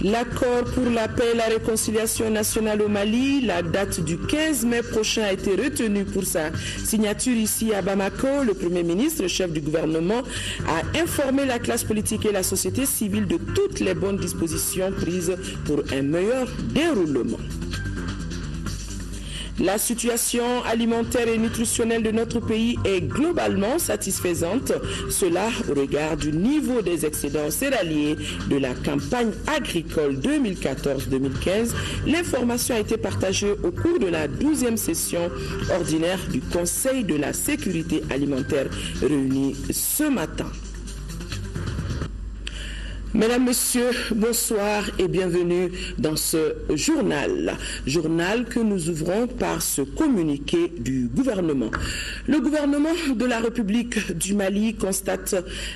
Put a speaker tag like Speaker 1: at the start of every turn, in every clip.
Speaker 1: L'accord pour la paix et la réconciliation nationale au Mali, la date du 15 mai prochain a été retenue pour sa signature ici à Bamako. Le Premier ministre, chef du gouvernement, a informé la classe politique et la société civile de toutes les bonnes dispositions prises pour un meilleur déroulement. La situation alimentaire et nutritionnelle de notre pays est globalement satisfaisante. Cela au regard du niveau des excédents céréaliers de la campagne agricole 2014-2015. L'information a été partagée au cours de la 12e session ordinaire du Conseil de la sécurité alimentaire réunie ce matin. Mesdames, Messieurs, bonsoir et bienvenue dans ce journal. Journal que nous ouvrons par ce communiqué du gouvernement. Le gouvernement de la République du Mali constate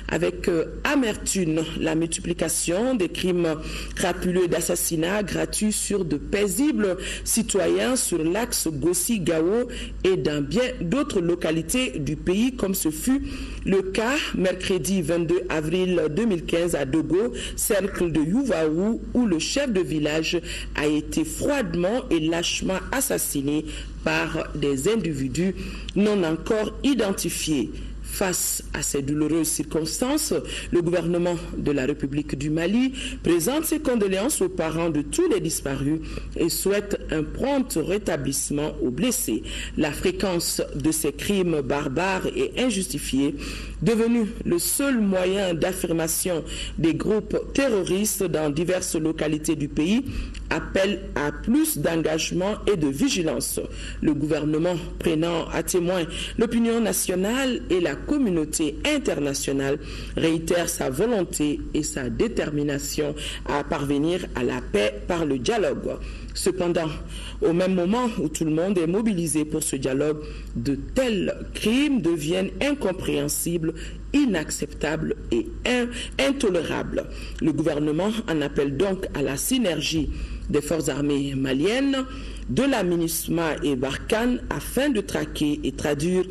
Speaker 1: avec amertume la multiplication des crimes crapuleux d'assassinat gratuits sur de paisibles citoyens sur l'axe Gossi-Gao et dans bien d'autres localités du pays, comme ce fut le cas mercredi 22 avril 2015 à Dogo, cercle de Youvaou, où le chef de village a été froidement et lâchement assassiné par des individus non encore identifiés. Face à ces douloureuses circonstances, le gouvernement de la République du Mali présente ses condoléances aux parents de tous les disparus et souhaite un prompt rétablissement aux blessés. La fréquence de ces crimes barbares et injustifiés, devenu le seul moyen d'affirmation des groupes terroristes dans diverses localités du pays, appelle à plus d'engagement et de vigilance. Le gouvernement prenant à témoin l'opinion nationale et la communauté internationale réitère sa volonté et sa détermination à parvenir à la paix par le dialogue. Cependant, au même moment où tout le monde est mobilisé pour ce dialogue, de tels crimes deviennent incompréhensibles, inacceptables et intolérables. Le gouvernement en appelle donc à la synergie des forces armées maliennes, de la MINUSMA et Barkhane afin de traquer et traduire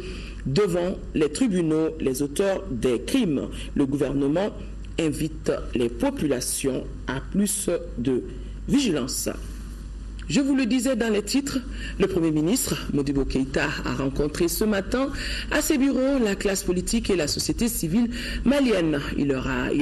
Speaker 1: devant les tribunaux les auteurs des crimes. Le gouvernement invite les populations à plus de vigilance. Je vous le disais dans les titres, le Premier ministre, Modibo Keïta, a rencontré ce matin à ses bureaux la classe politique et la société civile malienne. Il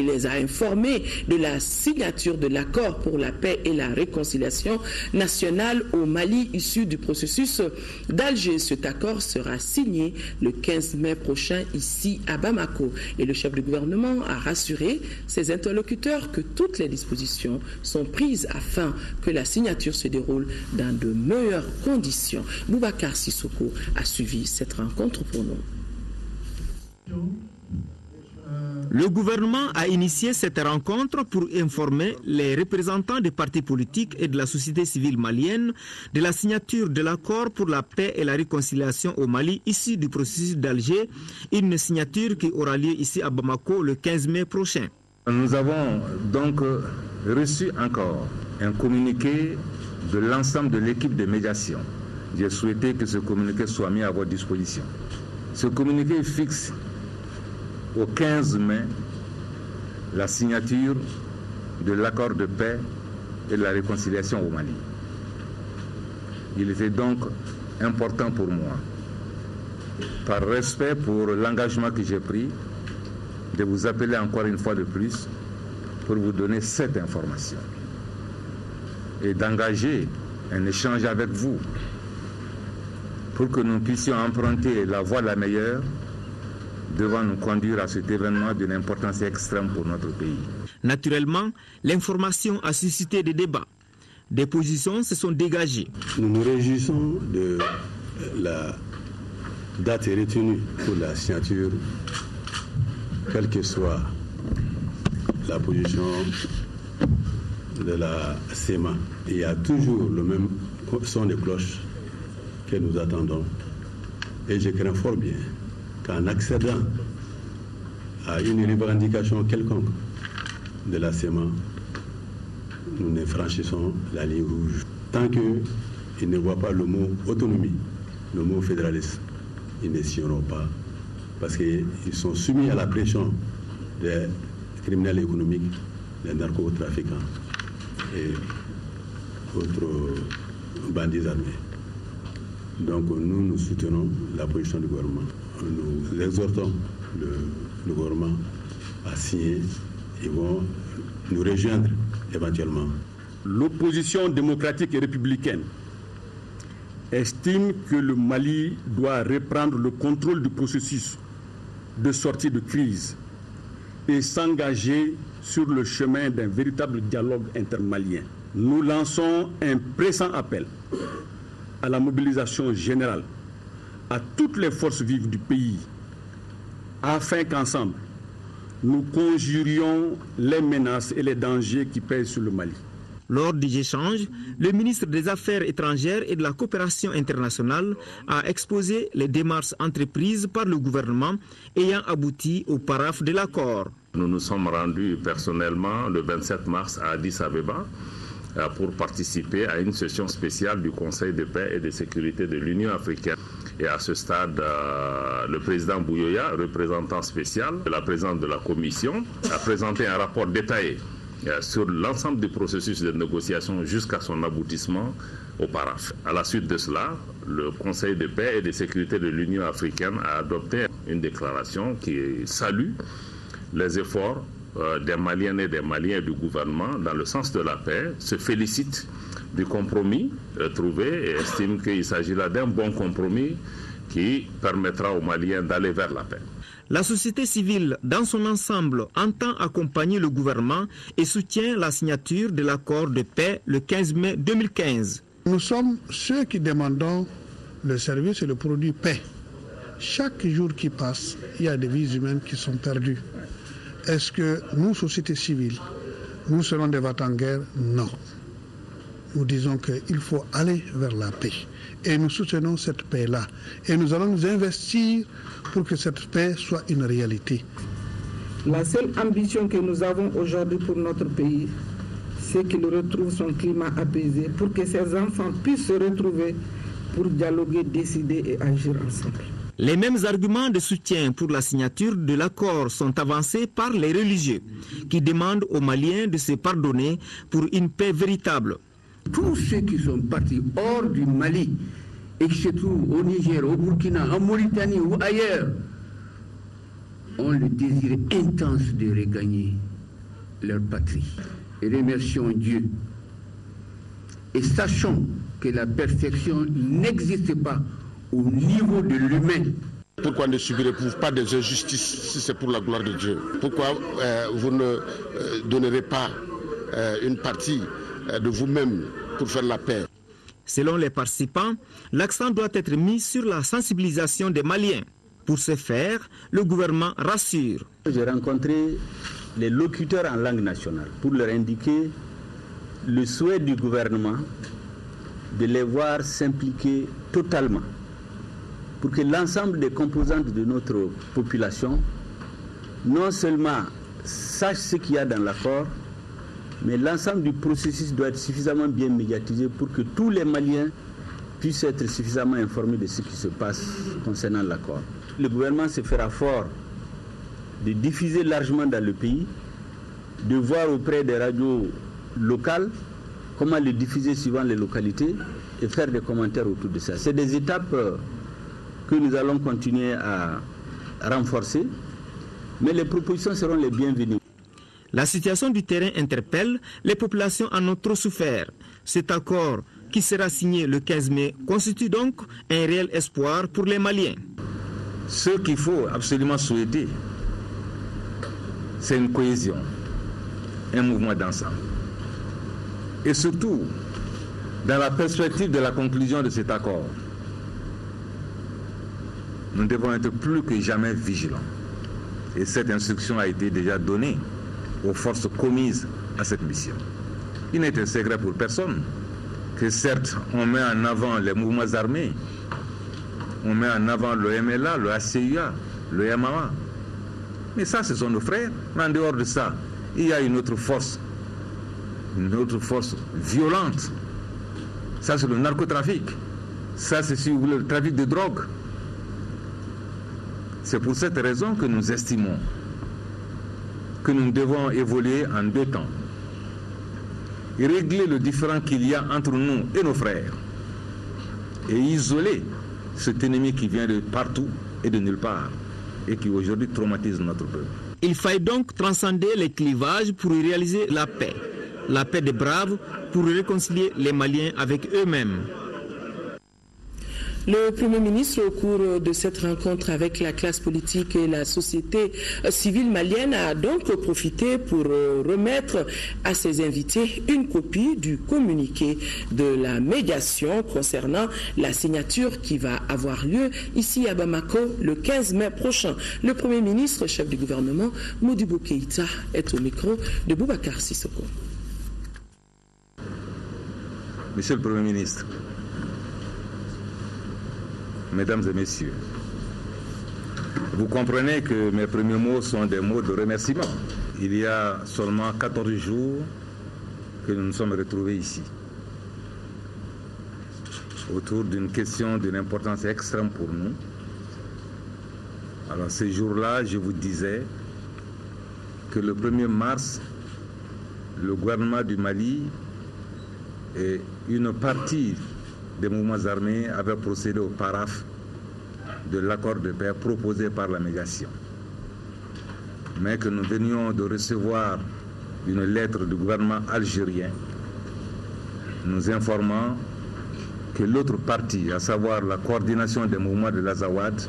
Speaker 1: les a informés de la signature de l'accord pour la paix et la réconciliation nationale au Mali issu du processus d'Alger. Cet accord sera signé le 15 mai prochain ici à Bamako. Et le chef du gouvernement a rassuré ses interlocuteurs que toutes les dispositions sont prises afin que la signature se déroule dans de meilleures conditions. Boubacar Sissoko a suivi cette rencontre pour nous.
Speaker 2: Le gouvernement a initié cette rencontre pour informer les représentants des partis politiques et de la société civile malienne de la signature de l'accord pour la paix et la réconciliation au Mali issu du processus d'Alger, une signature qui aura lieu ici à Bamako le 15 mai prochain.
Speaker 3: Nous avons donc reçu encore un communiqué de l'ensemble de l'équipe de médiation. J'ai souhaité que ce communiqué soit mis à votre disposition. Ce communiqué fixe au 15 mai la signature de l'accord de paix et de la réconciliation au Mali. Il était donc important pour moi, par respect pour l'engagement que j'ai pris, de vous appeler encore une fois de plus pour vous donner cette information et d'engager un échange avec vous pour que nous puissions emprunter la voie la meilleure devant nous conduire à cet événement d'une importance extrême pour notre pays.
Speaker 2: Naturellement, l'information a suscité des débats. Des positions se sont dégagées.
Speaker 4: Nous nous réjouissons de la date retenue pour la signature, quelle que soit la position de la CEMA. Il y a toujours le même son de cloche que nous attendons. Et je crains fort bien qu'en accédant à une revendication quelconque de la CEMA, nous ne franchissons la ligne rouge. Tant qu'ils ne voient pas le mot autonomie, le mot fédéralisme, ils ne signeront pas parce qu'ils sont soumis à la pression des criminels économiques, des narcotrafiquants et autres bandits armés. Donc nous soutenons la position du gouvernement. Nous exhortons le gouvernement à signer. Ils vont nous rejoindre éventuellement.
Speaker 5: L'opposition démocratique et républicaine estime que le Mali doit reprendre le contrôle du processus de sortie de crise et s'engager sur le chemin d'un véritable dialogue intermalien. Nous lançons un pressant appel à la mobilisation générale à toutes les forces vives du pays afin qu'ensemble, nous conjurions les menaces et les dangers qui pèsent sur le Mali.
Speaker 2: Lors des échanges, le ministre des Affaires étrangères et de la coopération internationale a exposé les démarches entreprises par le gouvernement ayant abouti au paraphe de l'accord.
Speaker 6: Nous nous sommes rendus personnellement le 27 mars à Addis Abeba pour participer à une session spéciale du Conseil de paix et de sécurité de l'Union africaine. Et à ce stade, le président Bouyoya, représentant spécial de la présidente de la Commission, a présenté un rapport détaillé sur l'ensemble du processus de négociation jusqu'à son aboutissement au paraphe. À la suite de cela, le Conseil de paix et de sécurité de l'Union africaine a adopté une déclaration qui salue les efforts des Maliennes et des Maliens et du gouvernement dans le sens de la paix, se félicite du compromis trouvé et estime qu'il s'agit là d'un bon compromis qui permettra aux Maliens d'aller vers la paix.
Speaker 2: La société civile dans son ensemble entend accompagner le gouvernement et soutient la signature de l'accord de paix le 15 mai 2015.
Speaker 7: Nous sommes ceux qui demandons le service et le produit paix. Chaque jour qui passe, il y a des vies humaines qui sont perdues. Est-ce que nous, société civile, nous serons des va-t-en-guerre? Non. Nous disons qu'il faut aller vers la paix. Et nous soutenons cette paix-là. Et nous allons nous investir pour que cette paix soit une réalité.
Speaker 8: La seule ambition que nous avons aujourd'hui pour notre pays, c'est qu'il retrouve son climat apaisé, pour que ses enfants puissent se retrouver pour dialoguer, décider et agir ensemble.
Speaker 2: Les mêmes arguments de soutien pour la signature de l'accord sont avancés par les religieux, qui demandent aux Maliens de se pardonner pour une paix véritable.
Speaker 9: Tous ceux qui sont partis hors du Mali et qui se trouvent au Niger, au Burkina, en Mauritanie ou ailleurs, ont le désir intense de regagner leur patrie. Et remercions Dieu. Et sachons que la perfection n'existe pas au niveau de l'humain.
Speaker 10: Pourquoi ne subirez-vous pas des injustices si c'est pour la gloire de Dieu? Pourquoi vous ne donnerez pas une partie de vous-même pour faire la paix?
Speaker 2: Selon les participants, l'accent doit être mis sur la sensibilisation des Maliens. Pour ce faire, le gouvernement rassure.
Speaker 11: J'ai rencontré les locuteurs en langue nationale pour leur indiquer le souhait du gouvernement de les voir s'impliquer totalement pour que l'ensemble des composantes de notre population non seulement sachent ce qu'il y a dans l'accord, mais l'ensemble du processus doit être suffisamment bien médiatisé pour que tous les Maliens puissent être suffisamment informés de ce qui se passe concernant l'accord. Le gouvernement se fera fort de diffuser largement dans le pays, de voir auprès des radios locales comment le diffuser suivant les localités et faire des commentaires autour de ça. C'est des étapes que nous allons continuer à renforcer, mais les propositions seront les bienvenues.
Speaker 2: La situation du terrain interpelle, les populations en ont trop souffert. Cet accord, qui sera signé le 15 mai, constitue donc un réel espoir pour les Maliens.
Speaker 3: Ce qu'il faut absolument souhaiter, c'est une cohésion, un mouvement d'ensemble. Et surtout, dans la perspective de la conclusion de cet accord, nous devons être plus que jamais vigilants. Et cette instruction a été déjà donnée aux forces commises à cette mission. Il n'est un secret pour personne que certes, on met en avant les mouvements armés, on met en avant le MLA, le ACUA, le MAA. Mais ça, ce sont nos frères. Mais en dehors de ça, il y a une autre force violente. Ça, c'est le narcotrafic. Ça, c'est, si vous voulez, le trafic de drogue. C'est pour cette raison que nous estimons que nous devons évoluer en deux temps et régler le différend qu'il y a entre nous et nos frères et isoler cet ennemi qui vient de partout et de nulle part et qui aujourd'hui traumatise notre peuple.
Speaker 2: Il faille donc transcender les clivages pour y réaliser la paix des braves, pour réconcilier les Maliens avec eux-mêmes.
Speaker 1: Le Premier ministre, au cours de cette rencontre avec la classe politique et la société civile malienne, a donc profité pour remettre à ses invités une copie du communiqué de la médiation concernant la signature qui va avoir lieu ici à Bamako le 15 mai prochain. Le Premier ministre, chef du gouvernement, Modibo Keïta, est au micro de Boubacar Sissoko.
Speaker 3: Monsieur le Premier ministre, Mesdames et Messieurs, vous comprenez que mes premiers mots sont des mots de remerciement. Il y a seulement 14 jours que nous nous sommes retrouvés ici, autour d'une question d'une importance extrême pour nous. Alors ces jours-là, je vous disais que le 1er mars, le gouvernement du Mali et une partie des mouvements armés avaient procédé au paraphe de l'accord de paix proposé par la médiation. Mais que nous venions de recevoir une lettre du gouvernement algérien nous informant que l'autre partie, à savoir la coordination des mouvements de l'Azawad,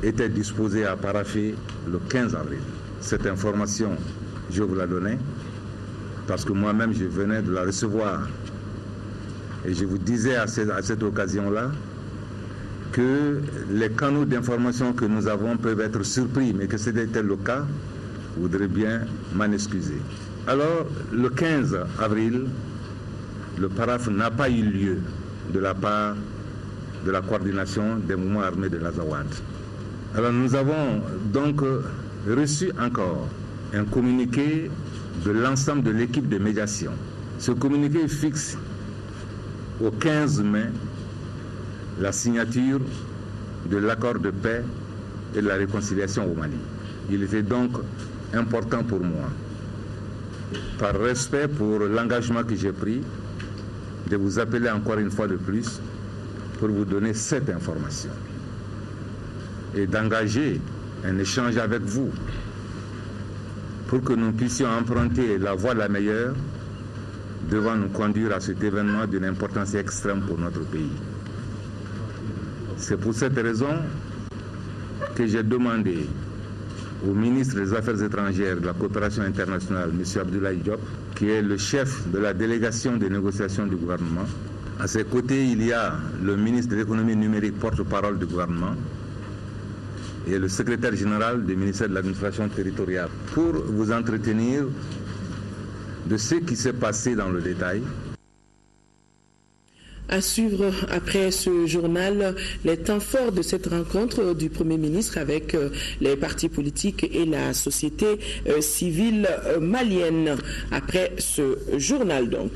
Speaker 3: était disposée à parapher le 15 avril. Cette information, je vous la donnais parce que moi-même je venais de la recevoir. Et je vous disais à cette occasion-là que les canaux d'information que nous avons peuvent être surpris, mais que c'était le cas, je voudrais bien m'en excuser. Alors, le 15 avril, le paraphe n'a pas eu lieu de la part de la coordination des mouvements armés de l'Azawad. Alors, nous avons donc reçu encore un communiqué de l'ensemble de l'équipe de médiation. Ce communiqué fixe au 15 mai la signature de l'accord de paix et de la réconciliation au Mali. Il était donc important pour moi, par respect pour l'engagement que j'ai pris, de vous appeler encore une fois de plus pour vous donner cette information et d'engager un échange avec vous pour que nous puissions emprunter la voie la meilleure devant nous conduire à cet événement d'une importance extrême pour notre pays. C'est pour cette raison que j'ai demandé au ministre des Affaires étrangères et de la coopération internationale, M. Abdoulaye Diop, qui est le chef de la délégation des négociations du gouvernement. À ses côtés, il y a le ministre de l'économie numérique, porte-parole du gouvernement, et le secrétaire général du ministère de l'administration territoriale, pour vous entretenir de ce qui s'est passé dans le détail.
Speaker 1: À suivre après ce journal les temps forts de cette rencontre du Premier ministre avec les partis politiques et la société civile malienne. Après ce journal donc.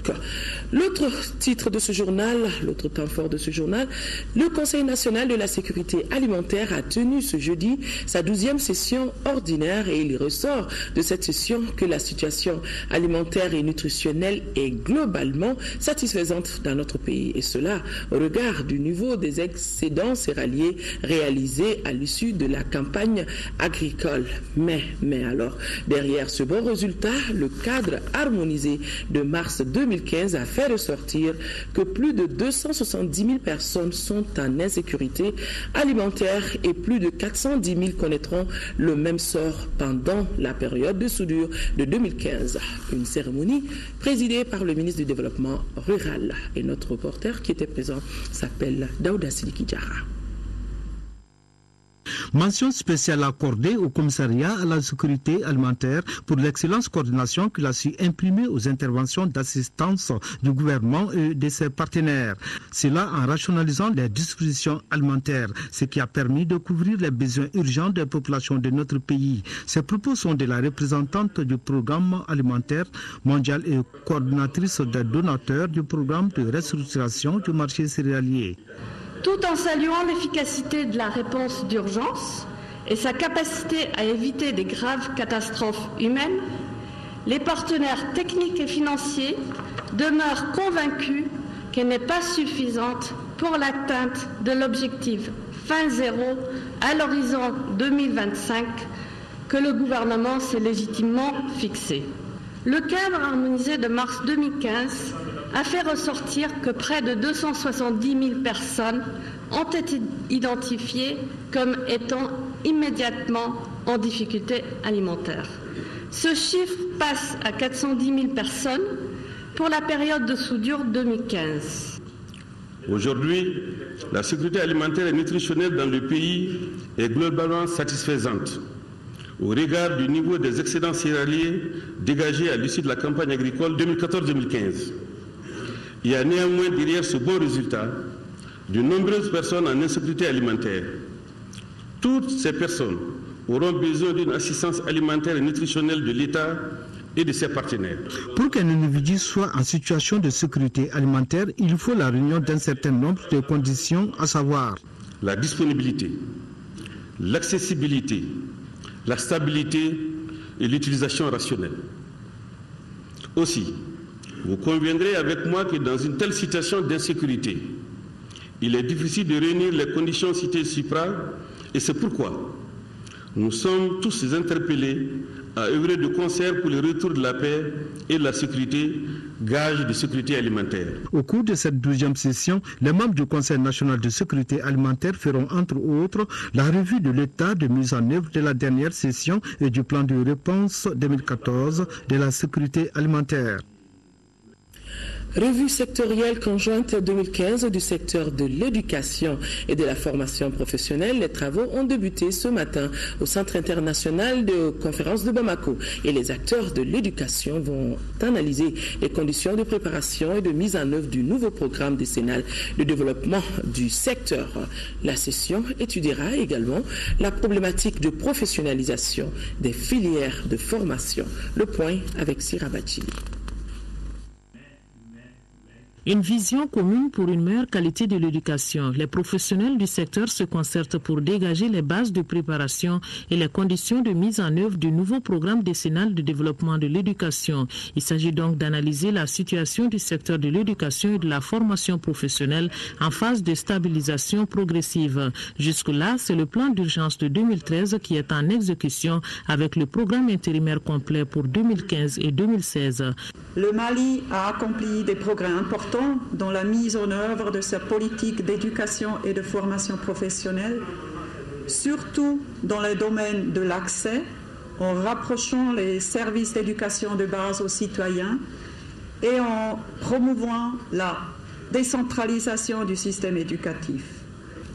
Speaker 1: L'autre titre de ce journal, l'autre temps fort de ce journal, le Conseil national de la sécurité alimentaire a tenu ce jeudi sa 12e session ordinaire et il ressort de cette session que la situation alimentaire et nutritionnelle est globalement satisfaisante dans notre pays. Et cela au regard du niveau des excédents céréaliers réalisés à l'issue de la campagne agricole. Mais alors, derrière ce bon résultat, le cadre harmonisé de mars 2015 a fait ressortir que plus de 270 000 personnes sont en insécurité alimentaire et plus de 410 000 connaîtront le même sort pendant la période de soudure de 2015. Une cérémonie présidée par le ministre du Développement rural. Et notre reporter qui était présent s'appelle Daouda Sidiki Diarra.
Speaker 2: Mention spéciale accordée au commissariat à la sécurité alimentaire pour l'excellente coordination qu'il a su imprimer aux interventions d'assistance du gouvernement et de ses partenaires. Cela en rationalisant les dispositions alimentaires, ce qui a permis de couvrir les besoins urgents des populations de notre pays. Ces propos sont de la représentante du programme alimentaire mondial et coordinatrice des donateurs du programme de restructuration du marché céréalier.
Speaker 12: Tout en saluant l'efficacité de la réponse d'urgence et sa capacité à éviter des graves catastrophes humaines, les partenaires techniques et financiers demeurent convaincus qu'elle n'est pas suffisante pour l'atteinte de l'objectif fin zéro à l'horizon 2025 que le gouvernement s'est légitimement fixé. Le cadre harmonisé de mars 2015 a fait ressortir que près de 270 000 personnes ont été identifiées comme étant immédiatement en difficulté alimentaire. Ce chiffre passe à 410 000 personnes pour la période de soudure 2015.
Speaker 13: Aujourd'hui, la sécurité alimentaire et nutritionnelle dans le pays est globalement satisfaisante au regard du niveau des excédents céréaliers dégagés à l'issue de la campagne agricole 2014-2015. Il y a néanmoins derrière ce bon résultat de nombreuses personnes en insécurité alimentaire. Toutes ces personnes auront besoin d'une assistance alimentaire et nutritionnelle de l'État et de ses partenaires.
Speaker 14: Pour qu'un individu soit en situation de sécurité alimentaire, il faut la réunion d'un certain nombre de conditions, à savoir
Speaker 13: la disponibilité, l'accessibilité, la stabilité et l'utilisation rationnelle. Aussi, vous conviendrez avec moi que dans une telle situation d'insécurité, il est difficile de réunir les conditions citées ci-pras, et c'est pourquoi nous sommes tous interpellés à œuvrer de concert pour le retour de la paix et de la sécurité, gage de sécurité alimentaire.
Speaker 14: Au cours de cette 12e session, les membres du Conseil national de sécurité alimentaire feront entre autres la revue de l'état de mise en œuvre de la dernière session et du plan de réponse 2014 de la sécurité alimentaire.
Speaker 1: Revue sectorielle conjointe 2015 du secteur de l'éducation et de la formation professionnelle. Les travaux ont débuté ce matin au Centre international de conférence de Bamako et les acteurs de l'éducation vont analyser les conditions de préparation et de mise en œuvre du nouveau programme décennal de développement du secteur. La session étudiera également la problématique de professionnalisation des filières de formation. Le point avec Sirabachi.
Speaker 15: Une vision commune pour une meilleure qualité de l'éducation. Les professionnels du secteur se concertent pour dégager les bases de préparation et les conditions de mise en œuvre du nouveau programme décennal de développement de l'éducation. Il s'agit donc d'analyser la situation du secteur de l'éducation et de la formation professionnelle en phase de stabilisation progressive. Jusque-là, c'est le plan d'urgence de 2013 qui est en exécution avec le programme intérimaire complet pour 2015 et 2016.
Speaker 16: Le Mali a accompli des progrès importants dans la mise en œuvre de sa politique d'éducation et de formation professionnelle, surtout dans le domaine de l'accès, en rapprochant les services d'éducation de base aux citoyens et en promouvant la décentralisation du système éducatif.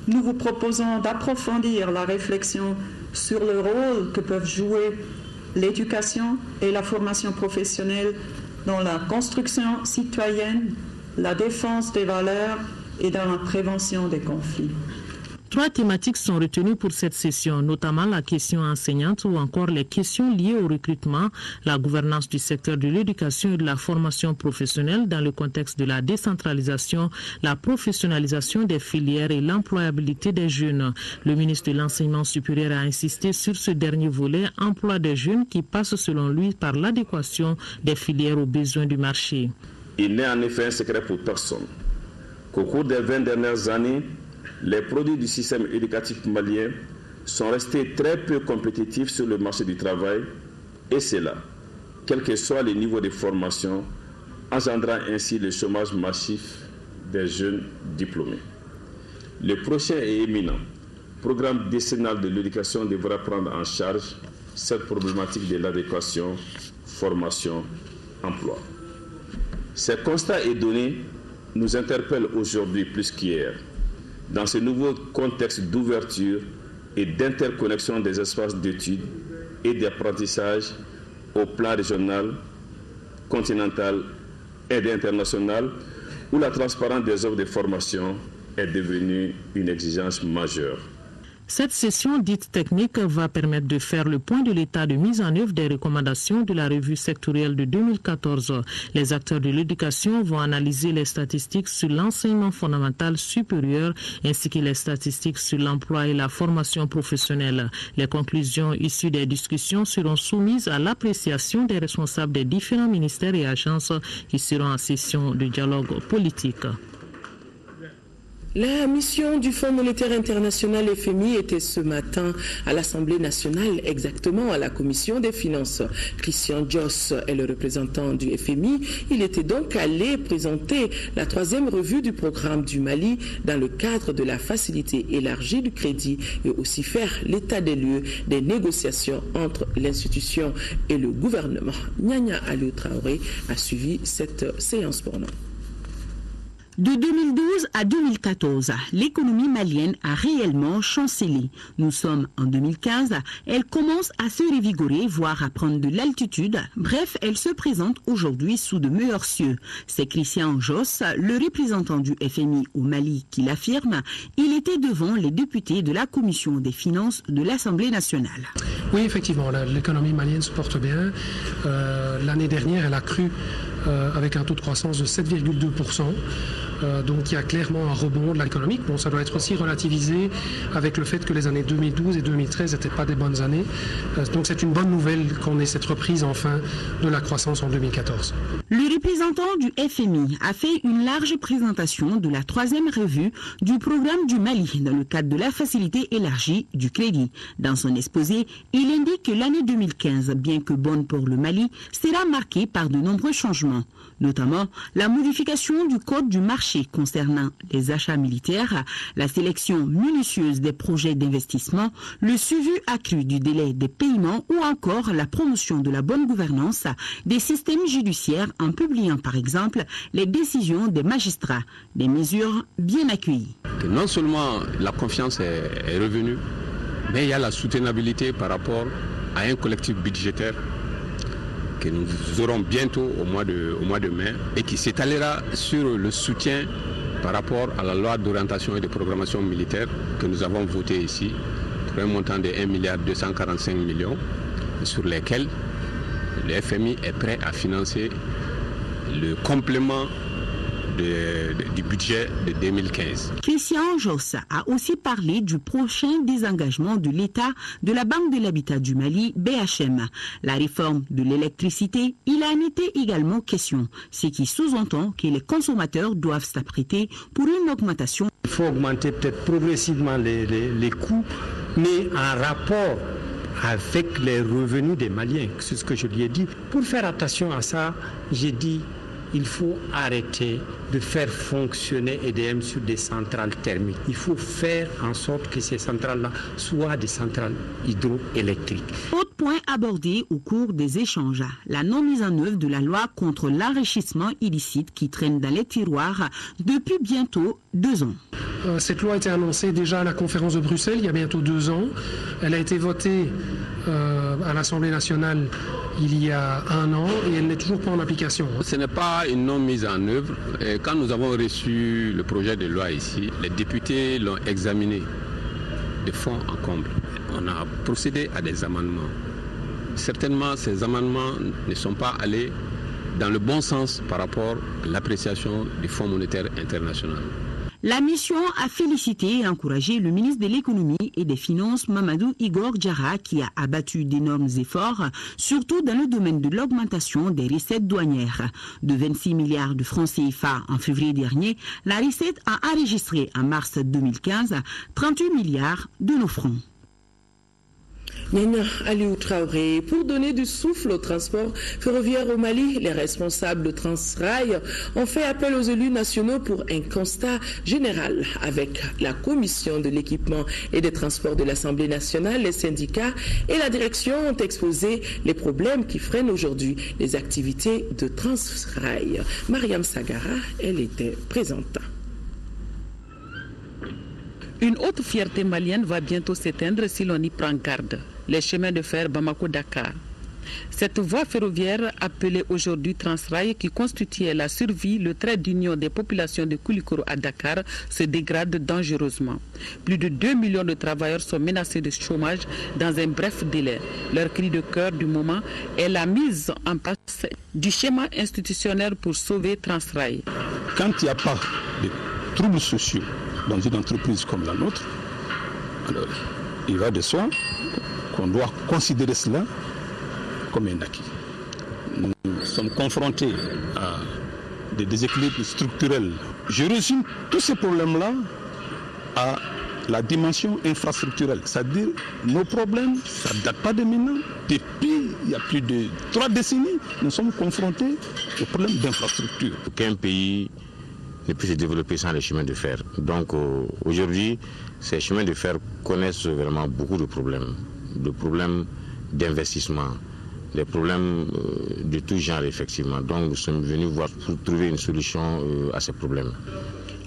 Speaker 16: Nous vous proposons d'approfondir la réflexion sur le rôle que peuvent jouer l'éducation et la formation professionnelle dans la construction citoyenne, la défense des valeurs et dans la prévention des conflits.
Speaker 15: 3 thématiques sont retenues pour cette session, notamment la question enseignante ou encore les questions liées au recrutement, la gouvernance du secteur de l'éducation et de la formation professionnelle dans le contexte de la décentralisation, la professionnalisation des filières et l'employabilité des jeunes. Le ministre de l'Enseignement supérieur a insisté sur ce dernier volet, emploi des jeunes, qui passe selon lui par l'adéquation des filières aux besoins du marché.
Speaker 6: Il n'est en effet un secret pour personne qu'au cours des 20 dernières années, les produits du système éducatif malien sont restés très peu compétitifs sur le marché du travail, et c'est là, quel que soit le niveau de formation, engendrant ainsi le chômage massif des jeunes diplômés. Le prochain et éminent programme décennal de l'éducation devra prendre en charge cette problématique de l'adéquation, formation, emploi. Ces constats et données nous interpellent aujourd'hui plus qu'hier dans ce nouveau contexte d'ouverture et d'interconnexion des espaces d'études et d'apprentissage au plan régional, continental et international, où la transparence des offres de formation est devenue une exigence majeure.
Speaker 15: Cette session dite technique va permettre de faire le point de l'état de mise en œuvre des recommandations de la revue sectorielle de 2014. Les acteurs de l'éducation vont analyser les statistiques sur l'enseignement fondamental supérieur ainsi que les statistiques sur l'emploi et la formation professionnelle. Les conclusions issues des discussions seront soumises à l'appréciation des responsables des différents ministères et agences qui seront en session de dialogue politique.
Speaker 1: La mission du Fonds monétaire international FMI était ce matin à l'Assemblée nationale, exactement à la Commission des finances. Christian Joss est le représentant du FMI. Il était donc allé présenter la 3e revue du programme du Mali dans le cadre de la facilité élargie du crédit et aussi faire l'état des lieux des négociations entre l'institution et le gouvernement. Nyanya Aliou Traoré a suivi cette séance pour nous.
Speaker 17: De 2012 à 2014, l'économie malienne a réellement chancelé. Nous sommes en 2015, elle commence à se revigorer, voire à prendre de l'altitude. Bref, elle se présente aujourd'hui sous de meilleurs cieux. C'est Christian Joss, le représentant du FMI au Mali, qui l'affirme. Il était devant les députés de la Commission des finances de l'Assemblée nationale.
Speaker 18: Oui, effectivement, l'économie malienne se porte bien. L'année dernière, elle a cru avec un taux de croissance de 7,2%. Donc il y a clairement un rebond de l'économie. Bon, ça doit être aussi relativisé avec le fait que les années 2012 et 2013 n'étaient pas des bonnes années. Donc c'est une bonne nouvelle qu'on ait cette reprise enfin de la croissance en 2014.
Speaker 17: Le représentant du FMI a fait une large présentation de la 3e revue du programme du Mali dans le cadre de la facilité élargie du crédit. Dans son exposé, il indique que l'année 2015, bien que bonne pour le Mali, sera marquée par de nombreux changements, notamment la modification du code du marché concernant les achats militaires, la sélection minutieuse des projets d'investissement, le suivi accru du délai des paiements ou encore la promotion de la bonne gouvernance des systèmes judiciaires en publiant par exemple les décisions des magistrats, des mesures bien accueillies.
Speaker 19: Que non seulement la confiance est revenue, mais il y a la soutenabilité par rapport à un collectif budgétaire que nous aurons bientôt au mois de mai et qui s'étalera sur le soutien par rapport à la loi d'orientation et de programmation militaire que nous avons votée ici pour un montant de 1,245 milliard sur lesquels le FMI est prêt à financer le complément du budget de 2015.
Speaker 17: Christian Joss a aussi parlé du prochain désengagement de l'État de la Banque de l'Habitat du Mali, BHM. La réforme de l'électricité, il en était également question, ce qui sous-entend que les consommateurs doivent s'apprêter pour une augmentation.
Speaker 20: Il faut augmenter peut-être progressivement les coûts, mais en rapport avec les revenus des Maliens, c'est ce que je lui ai dit. Pour faire attention à ça, j'ai dit il faut arrêter de faire fonctionner EDM sur des centrales thermiques. Il faut faire en sorte que ces centrales-là soient des centrales hydroélectriques.
Speaker 17: Autre point abordé au cours des échanges, la non mise en œuvre de la loi contre l'enrichissement illicite qui traîne dans les tiroirs depuis bientôt 2 ans.
Speaker 18: Cette loi a été annoncée déjà à la conférence de Bruxelles il y a bientôt 2 ans. Elle a été votée à l'Assemblée nationale il y a 1 an et elle n'est toujours pas en application.
Speaker 19: Ce n'est pas une non-mise en œuvre. Et quand nous avons reçu le projet de loi ici, les députés l'ont examiné de fond en comble. On a procédé à des amendements. Certainement, ces amendements ne sont pas allés dans le bon sens par rapport à l'appréciation du Fonds monétaire international.
Speaker 17: La mission a félicité et encouragé le ministre de l'économie et des finances, Mamadou Igor Diarra, qui a abattu d'énormes efforts, surtout dans le domaine de l'augmentation des recettes douanières. De 26 milliards de francs CFA en février dernier, la recette a enregistré en mars 2015 38 milliards de nos francs.
Speaker 1: Nyanya Aliou Traoré. Pour donner du souffle au transport ferroviaire au Mali, les responsables de Transrail ont fait appel aux élus nationaux pour un constat général. Avec la commission de l'équipement et des transports de l'Assemblée nationale, les syndicats et la direction ont exposé les problèmes qui freinent aujourd'hui les activités de Transrail. Mariam Sagara, elle était présente.
Speaker 21: Une autre fierté malienne va bientôt s'éteindre si l'on y prend garde. Les chemins de fer Bamako-Dakar.
Speaker 8: Cette voie ferroviaire, appelée aujourd'hui Transrail, qui constituait la survie, le trait d'union des populations de Koulikoro à Dakar, se dégrade dangereusement. Plus de 2 millions de travailleurs sont menacés de chômage dans un bref délai. Leur cri de cœur du moment est la mise en place du schéma institutionnel pour sauver Transrail.
Speaker 5: Quand il n'y a pas de troubles sociaux dans une entreprise comme la nôtre, alors il va de soi qu'on doit considérer cela comme un acquis. Nous sommes confrontés à des déséquilibres structurels. Je résume tous ces problèmes-là à la dimension infrastructurelle. C'est-à-dire, nos problèmes, ça ne date pas de maintenant. Depuis, il y a plus de 3 décennies, nous sommes confrontés aux problèmes d'infrastructure.
Speaker 6: Aucun pays ne peut se développer sans les chemins de fer. Donc aujourd'hui, ces chemins de fer connaissent vraiment beaucoup de problèmes d'investissement, des problèmes de tout genre effectivement. Donc nous sommes venus voir pour trouver une solution à ces problèmes.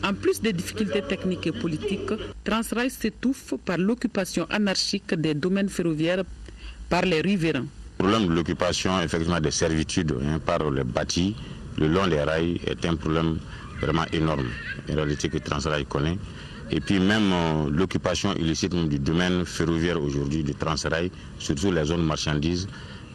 Speaker 8: En plus des difficultés techniques et politiques, Transrail s'étouffe par l'occupation anarchique des domaines ferroviaires par les riverains.
Speaker 6: Le problème de l'occupation effectivement des servitudes par les bâtis le long des rails est un problème vraiment énorme, une réalité que Transrail connaît. Et puis même l'occupation illicite du domaine ferroviaire aujourd'hui de Transrail, surtout les zones marchandises,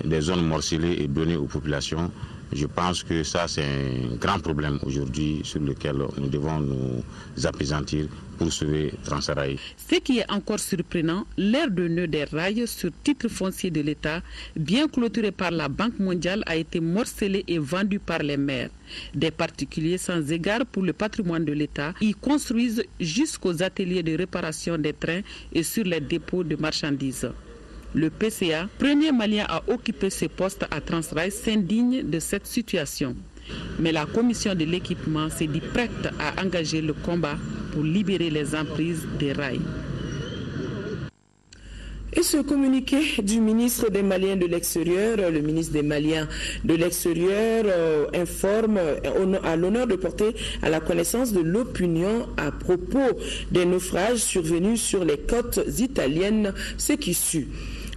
Speaker 6: des zones morcelées et données aux populations. Je pense que ça c'est un grand problème aujourd'hui sur lequel nous devons nous apaisantir pour sauver Transrail.
Speaker 8: Ce qui est encore surprenant, l'aire de nœud des rails sur titre foncier de l'État, bien clôturé par la Banque mondiale, a été morcelé et vendu par les maires. Des particuliers sans égard pour le patrimoine de l'État y construisent jusqu'aux ateliers de réparation des trains et sur les dépôts de marchandises. Le PCA, premier Malien à occuper ce poste à Transrail, s'indigne de cette situation. Mais la commission de l'équipement s'est dit prête à engager le combat pour libérer les emprises des rails.
Speaker 1: Et ce communiqué du ministre des Maliens de l'extérieur, le ministre des Maliens de l'extérieur informe à l'honneur de porter à la connaissance de l'opinion à propos des naufrages survenus sur les côtes italiennes, ce qui suit.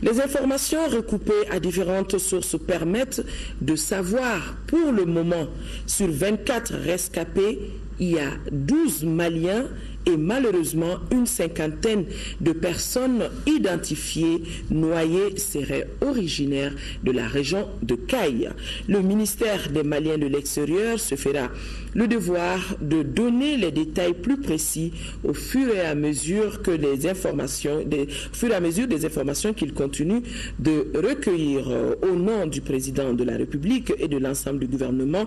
Speaker 1: Les informations recoupées à différentes sources permettent de savoir pour le moment, sur 24 rescapés, il y a 12 Maliens et malheureusement une cinquantaine de personnes identifiées noyées seraient originaires de la région de Caille. Le ministère des Maliens de l'extérieur se fera le devoir de donner les détails plus précis au fur et à mesure que des informations qu'il continue de recueillir. Au nom du président de la République et de l'ensemble du gouvernement,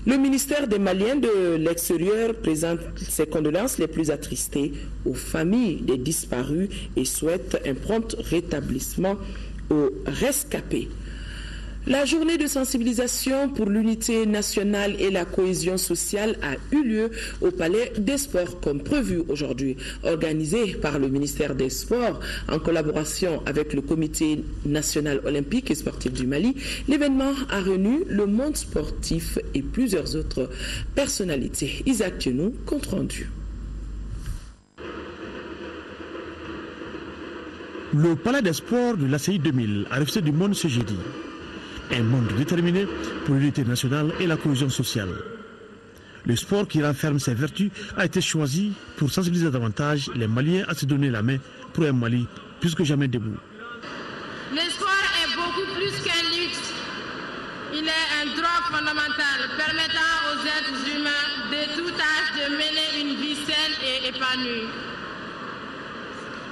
Speaker 1: le ministère des Maliens de l'extérieur présente ses condoléances les plus attristées aux familles des disparus et souhaite un prompt rétablissement aux rescapés. La journée de sensibilisation pour l'unité nationale et la cohésion sociale a eu lieu au Palais des Sports comme prévu aujourd'hui. Organisée par le ministère des Sports en collaboration avec le Comité national olympique et sportif du Mali, l'événement a réuni le monde sportif et plusieurs autres personnalités. Isaac Thienou, compte rendu.
Speaker 14: Le Palais des Sports de l'ACI 2000 a reçu du monde ce jeudi. Un monde déterminé pour l'unité nationale et la cohésion sociale. Le sport qui renferme ses vertus a été choisi pour sensibiliser davantage les Maliens à se donner la main pour un Mali plus que jamais debout.
Speaker 21: Le sport est beaucoup plus qu'un luxe. Il est un droit fondamental permettant aux êtres humains de tout âge de mener une vie saine et épanouie.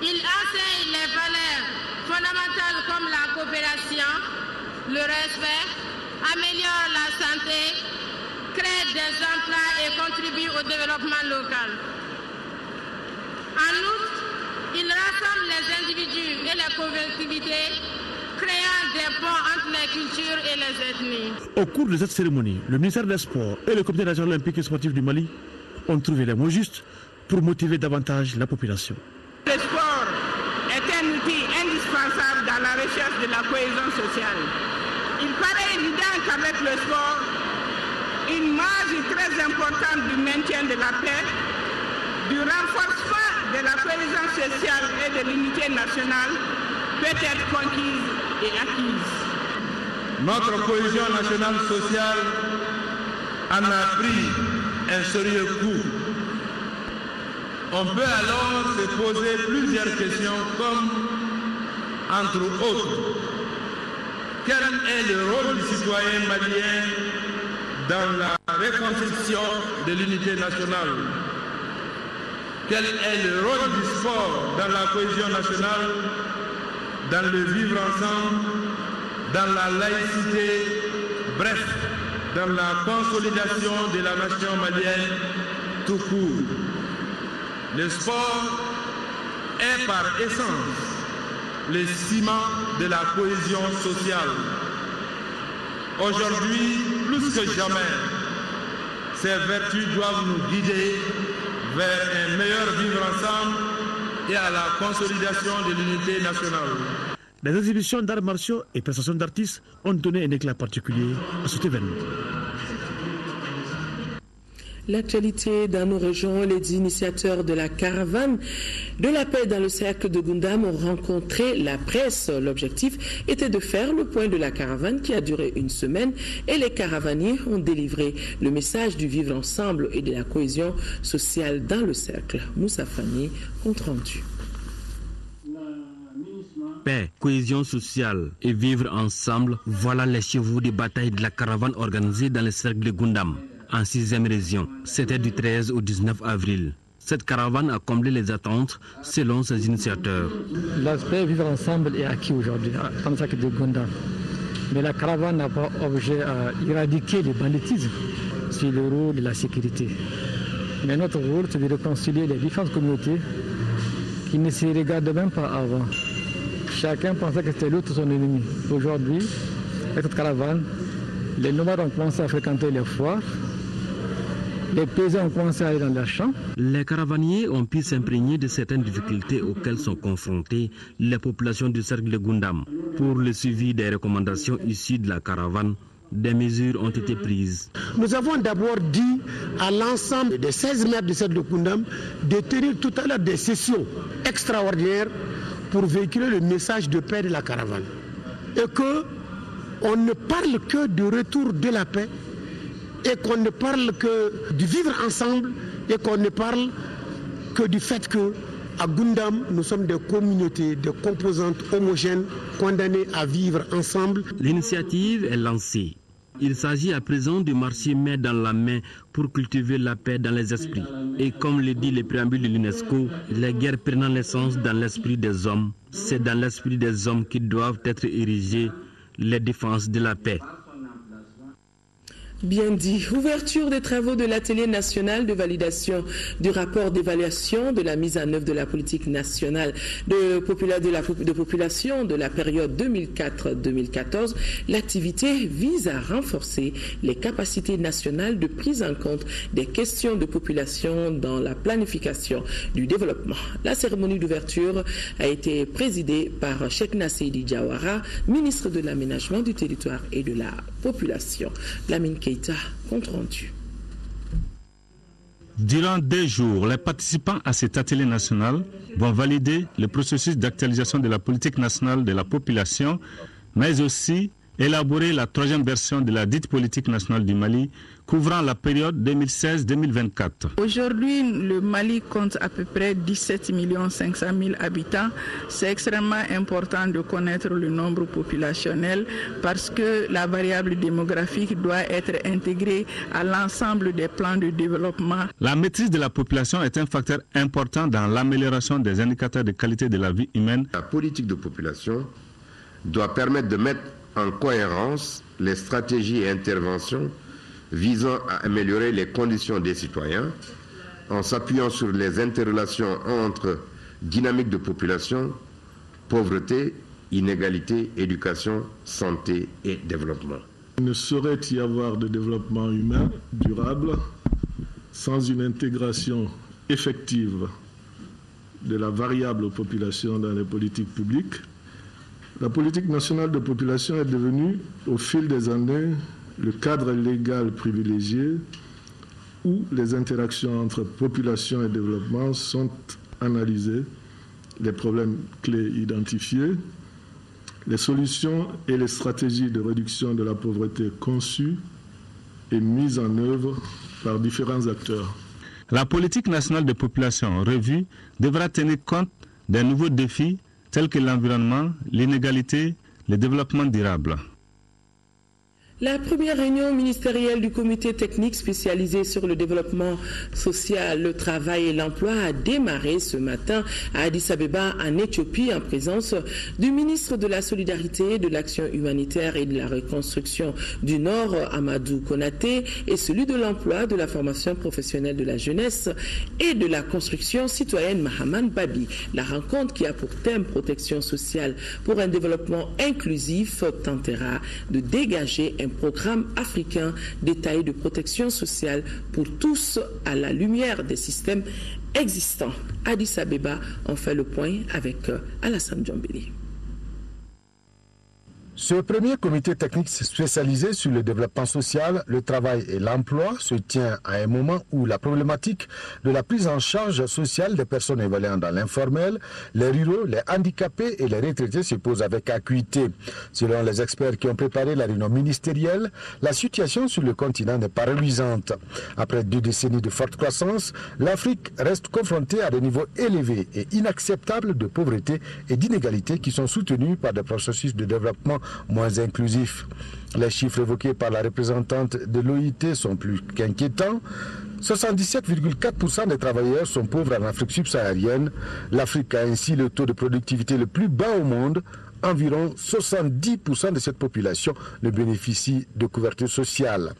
Speaker 21: Il enseigne les valeurs fondamentales comme la coopération, le respect, améliore la santé, crée des emplois et contribue au développement local. En outre, il rassemble les individus et les collectivités, créant des ponts entre les cultures et les ethnies.
Speaker 14: Au cours de cette cérémonie, le ministère des Sports et le Comité national olympique et sportif du Mali ont trouvé les mots justes pour motiver davantage la population.
Speaker 22: Le sport est un outil indispensable dans la recherche de la cohésion sociale. Il paraît évident qu'avec le sport, une marge très importante du maintien de la paix, du renforcement de la cohésion sociale et de l'unité nationale peut être conquise et acquise.
Speaker 4: notre cohésion nationale sociale en a pris un sérieux coup. On peut alors se poser plusieurs questions comme, entre autres, quel est le rôle du citoyen malien dans la reconstruction de l'unité nationale? Quel est le rôle du sport dans la cohésion nationale, dans le vivre ensemble, dans la laïcité, bref, dans la consolidation de la nation malienne tout court? Le sport est par essence le ciment de la cohésion sociale. Aujourd'hui, plus que jamais, ces vertus doivent nous guider vers un meilleur vivre ensemble et à la consolidation de l'unité nationale.
Speaker 7: Les exhibitions d'arts martiaux et prestations d'artistes ont donné un éclat particulier à cet événement.
Speaker 1: L'actualité dans nos régions, les initiateurs de la caravane de la paix dans le cercle de Gundam ont rencontré la presse. L'objectif était de faire le point de la caravane qui a duré une semaine et les caravaniers ont délivré le message du vivre ensemble et de la cohésion sociale dans le cercle. Moussa Fani, compte rendu.
Speaker 23: Paix, cohésion sociale et vivre ensemble, voilà les chevaux de bataille de la caravane organisée dans le cercle de Gundam, en 6e région. C'était du 13 au 19 avril. Cette caravane a comblé les attentes selon ses initiateurs.
Speaker 24: L'aspect vivre ensemble est acquis aujourd'hui dans le cercle de Gundam. Mais la caravane n'a pas objet à éradiquer le banditisme, c'est le rôle de la sécurité. Mais notre rôle, c'est de réconcilier les différentes communautés qui ne se regardent même pas avant. Chacun pensait que c'était l'autre son ennemi. Aujourd'hui, avec cette caravane, les nomades ont commencé à fréquenter les foires, les paysans ont commencé à aller dans leurs champs.
Speaker 23: Les caravaniers ont pu s'imprégner de certaines difficultés auxquelles sont confrontées les populations du cercle de Gundam. Pour le suivi des recommandations issues de la caravane, des mesures ont été prises.
Speaker 25: Nous avons d'abord dit à l'ensemble des 16 maires du cercle de Gundam de tenir tout à l'heure des sessions extraordinaires pour véhiculer le message de paix de la caravane. Et qu'on ne parle que du retour de la paix et qu'on ne parle que du vivre ensemble et qu'on ne parle que du fait que à Gundam, nous sommes des communautés, des composantes homogènes condamnées à vivre ensemble.
Speaker 23: L'initiative est lancée. Il s'agit à présent de marcher main dans la main pour cultiver la paix dans les esprits. Et comme le dit le préambule de l'UNESCO, les guerres prenant naissance dans l'esprit des hommes, c'est dans l'esprit des hommes qui doivent être érigées les défenses de la paix.
Speaker 1: Bien dit. Ouverture des travaux de l'atelier national de validation du rapport d'évaluation de la mise en œuvre de la politique nationale de population de la période 2004-2014. L'activité vise à renforcer les capacités nationales de prise en compte des questions de population dans la planification du développement. La cérémonie d'ouverture a été présidée par Cheikhna Seydi Diawara, ministre de l'Aménagement du territoire et de la population. Lamine Keita, compte rendu.
Speaker 26: Durant 2 jours, les participants à cet atelier national vont valider le processus d'actualisation de la politique nationale de la population, mais aussi élaborer la 3e version de la dite politique nationale du Mali, couvrant la période 2016-2024.
Speaker 27: Aujourd'hui, le Mali compte à peu près 17 500 000 habitants. C'est extrêmement important de connaître le nombre populationnel parce que la variable démographique doit être intégrée à l'ensemble des plans de développement.
Speaker 26: La maîtrise de la population est un facteur important dans l'amélioration des indicateurs de qualité de la vie humaine.
Speaker 28: La politique de population doit permettre de mettre en cohérence les stratégies et interventions visant à améliorer les conditions des citoyens en s'appuyant sur les interrelations entre dynamique de population, pauvreté, inégalité, éducation, santé et développement.
Speaker 29: Il ne saurait y avoir de développement humain durable sans une intégration effective de la variable population dans les politiques publiques. La politique nationale de population est devenue, au fil des années, le cadre légal privilégié où les interactions entre population et développement sont analysées, les problèmes clés identifiés, les solutions et les stratégies de réduction de la pauvreté conçues et mises en œuvre par différents acteurs.
Speaker 26: La politique nationale de population revue devra tenir compte des nouveaux défis tels que l'environnement, l'inégalité, le développement durable.
Speaker 1: La première réunion ministérielle du comité technique spécialisé sur le développement social, le travail et l'emploi a démarré ce matin à Addis Abeba en Éthiopie en présence du ministre de la Solidarité, de l'Action humanitaire et de la Reconstruction du Nord, Amadou Konaté, et celui de l'emploi, de la formation professionnelle de la jeunesse et de la construction citoyenne, Mahaman Babi. La rencontre, qui a pour thème protection sociale pour un développement inclusif, tentera de dégager un programme africain détaillé de protection sociale pour tous à la lumière des systèmes existants. Addis Abeba, on fait le point avec Alassane Djambeli.
Speaker 2: Ce premier comité technique spécialisé sur le développement social, le travail et l'emploi se tient à un moment où la problématique de la prise en charge sociale des personnes évoluant dans l'informel, les ruraux, les handicapés et les retraités se pose avec acuité. Selon les experts qui ont préparé la réunion ministérielle, la situation sur le continent n'est pas reluisante. Après 2 décennies de forte croissance, l'Afrique reste confrontée à des niveaux élevés et inacceptables de pauvreté et d'inégalité qui sont soutenus par des processus de développement moins inclusif. Les chiffres évoqués par la représentante de l'OIT sont plus qu'inquiétants. 77,4% des travailleurs sont pauvres en Afrique subsaharienne. L'Afrique a ainsi le taux de productivité le plus bas au monde. Environ 70% de cette population ne bénéficie de couverture sociale.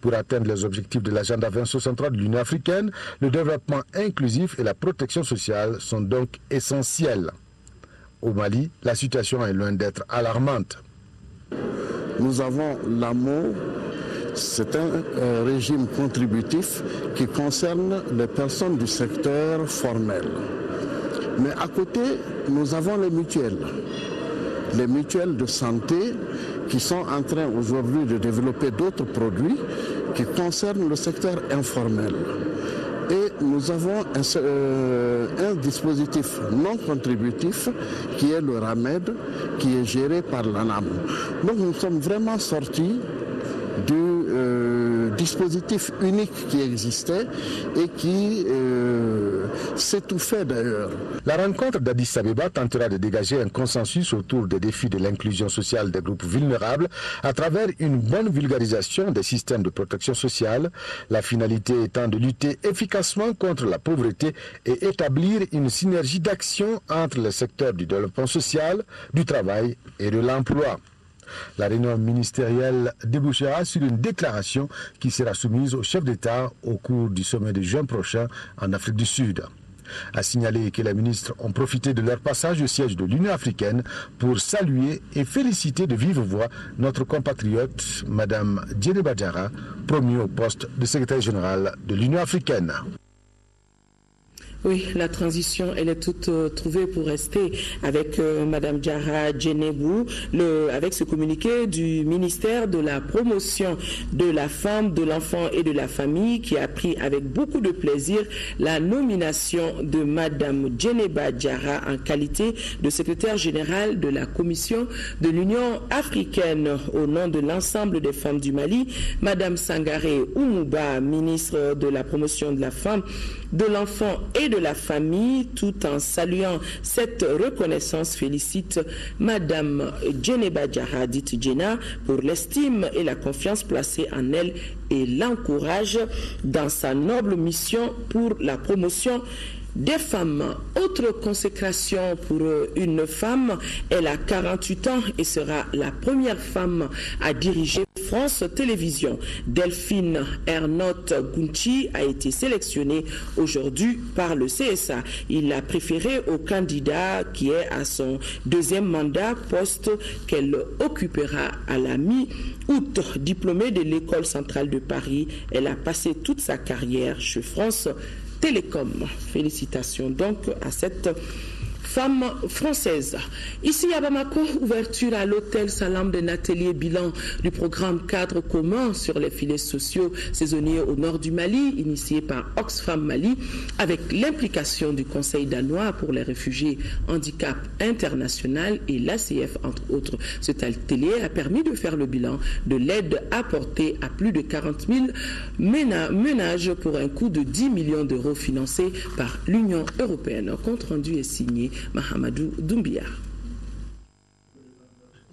Speaker 2: Pour atteindre les objectifs de l'agenda 2063 de l'Union africaine, le développement inclusif et la protection sociale sont donc essentiels. Au Mali, la situation est loin d'être alarmante.
Speaker 3: Nous avons l'AMO, c'est un régime contributif qui concerne les personnes du secteur formel. Mais à côté, nous avons les mutuelles de santé qui sont en train aujourd'hui de développer d'autres produits qui concernent le secteur informel. Et nous avons un dispositif non contributif qui est le RAMED, qui est géré par l'ANAM. Donc nous sommes vraiment sortis du dispositif unique qui existait et qui s'étouffait d'ailleurs.
Speaker 2: La rencontre d'Addis Abeba tentera de dégager un consensus autour des défis de l'inclusion sociale des groupes vulnérables à travers une bonne vulgarisation des systèmes de protection sociale, la finalité étant de lutter efficacement contre la pauvreté et établir une synergie d'action entre les secteurs du développement social, du travail et de l'emploi. La réunion ministérielle débouchera sur une déclaration qui sera soumise au chef d'État au cours du sommet de juin prochain en Afrique du Sud. A signaler que les ministres ont profité de leur passage au siège de l'Union africaine pour saluer et féliciter de vive voix notre compatriote, Mme Djene Badjara, promue au poste de secrétaire général de l'Union africaine.
Speaker 1: Oui, la transition, elle est toute trouvée pour rester avec Madame Diarra Djenebou, avec ce communiqué du ministère de la promotion de la femme, de l'enfant et de la famille qui a pris avec beaucoup de plaisir la nomination de Madame Djeneba Diarra en qualité de secrétaire générale de la Commission de l'Union africaine. Au nom de l'ensemble des femmes du Mali, Madame Sangaré Oumouba, ministre de la promotion de la femme, de l'enfant et de la famille, tout en saluant cette reconnaissance, félicite Madame Djeneba Diarra, dite Djena, pour l'estime et la confiance placée en elle et l'encourage dans sa noble mission pour la promotion des femmes. Autre consécration pour une femme, elle a 48 ans et sera la première femme à diriger France Télévisions. Delphine Ernotte Gunchi a été sélectionnée aujourd'hui par le CSA. Il l'a préférée au candidat qui est à son deuxième mandat, poste qu'elle occupera à la mi-août. Diplômée de l'École centrale de Paris, elle a passé toute sa carrière chez France Télécom. Félicitations donc à cette femmes françaises. Ici à Bamako, ouverture à l'hôtel Salam d'un atelier bilan du programme cadre commun sur les filets sociaux saisonniers au nord du Mali, initié par Oxfam Mali, avec l'implication du Conseil danois pour les réfugiés handicap international et l'ACF, entre autres. Cet atelier a permis de faire le bilan de l'aide apportée à plus de 40 000 ménages pour un coût de 10 millions d'euros financés par l'Union européenne. Compte rendu est signé Mahamadou Doumbia.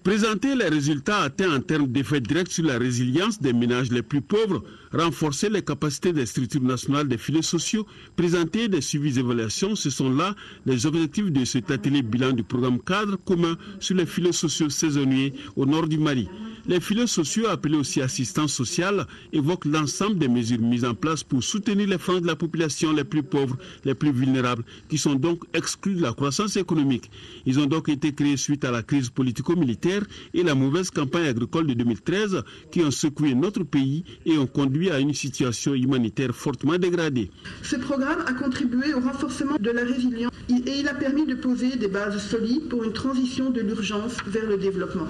Speaker 5: Présenter les résultats atteints en termes d'effets directs sur la résilience des ménages les plus pauvres, renforcer les capacités des structures nationales des filets sociaux, présenter des suivis évaluations, ce sont là les objectifs de cet atelier bilan du programme cadre commun sur les filets sociaux saisonniers au nord du Mali. Les filets sociaux, appelés aussi assistance sociale, évoquent l'ensemble des mesures mises en place pour soutenir les franges de la population les plus pauvres, les plus vulnérables, qui sont donc exclus de la croissance économique. Ils ont donc été créés suite à la crise politico-militaire et la mauvaise campagne agricole de 2013 qui ont secoué notre pays et ont conduit à une situation humanitaire fortement dégradée.
Speaker 9: Ce programme a contribué au renforcement de la résilience et il a permis de poser des bases solides pour une transition de l'urgence vers le développement.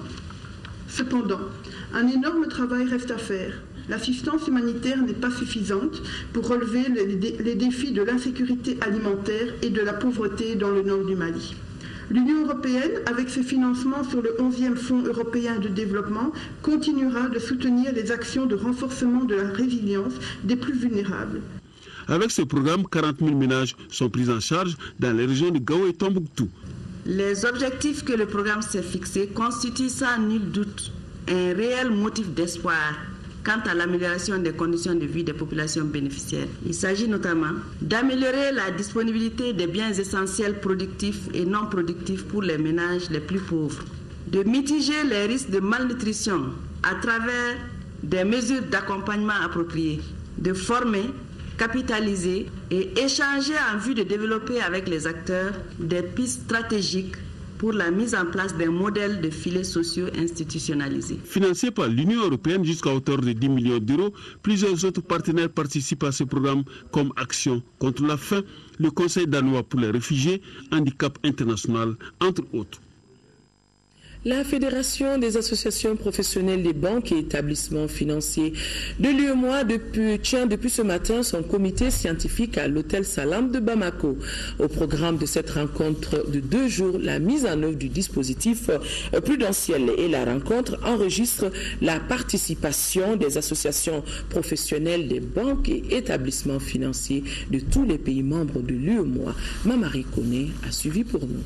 Speaker 9: Cependant, un énorme travail reste à faire. L'assistance humanitaire n'est pas suffisante pour relever les défis de l'insécurité alimentaire et de la pauvreté dans le nord du Mali. L'Union européenne, avec ses financements sur le 11e Fonds européen de développement, continuera de soutenir les actions de renforcement de la résilience des plus vulnérables.
Speaker 5: Avec ce programme, 40 000 ménages sont pris en charge dans les régions de Gao et Tombouctou.
Speaker 10: Les objectifs que le programme s'est fixés constituent sans nul doute un réel motif d'espoir quant à l'amélioration des conditions de vie des populations bénéficiaires. Il s'agit notamment d'améliorer la disponibilité des biens essentiels productifs et non productifs pour les ménages les plus pauvres, de mitiger les risques de malnutrition à travers des mesures d'accompagnement appropriées, de former, capitaliser et échanger en vue de développer avec les acteurs des pistes stratégiques pour la mise en place d'un modèle de filets sociaux institutionnalisés.
Speaker 5: Financé par l'Union européenne jusqu'à hauteur de 10 millions d'euros, plusieurs autres partenaires participent à ce programme comme Action contre la faim, le Conseil danois pour les réfugiés, Handicap international, entre autres.
Speaker 1: La Fédération des associations professionnelles des banques et établissements financiers de l'UEMOA tient depuis ce matin son comité scientifique à l'hôtel Salam de Bamako. Au programme de cette rencontre de 2 jours, la mise en œuvre du dispositif prudentiel et la rencontre enregistre la participation des associations professionnelles des banques et établissements financiers de tous les pays membres de l'UEMOA. Mamari Kone a suivi pour nous.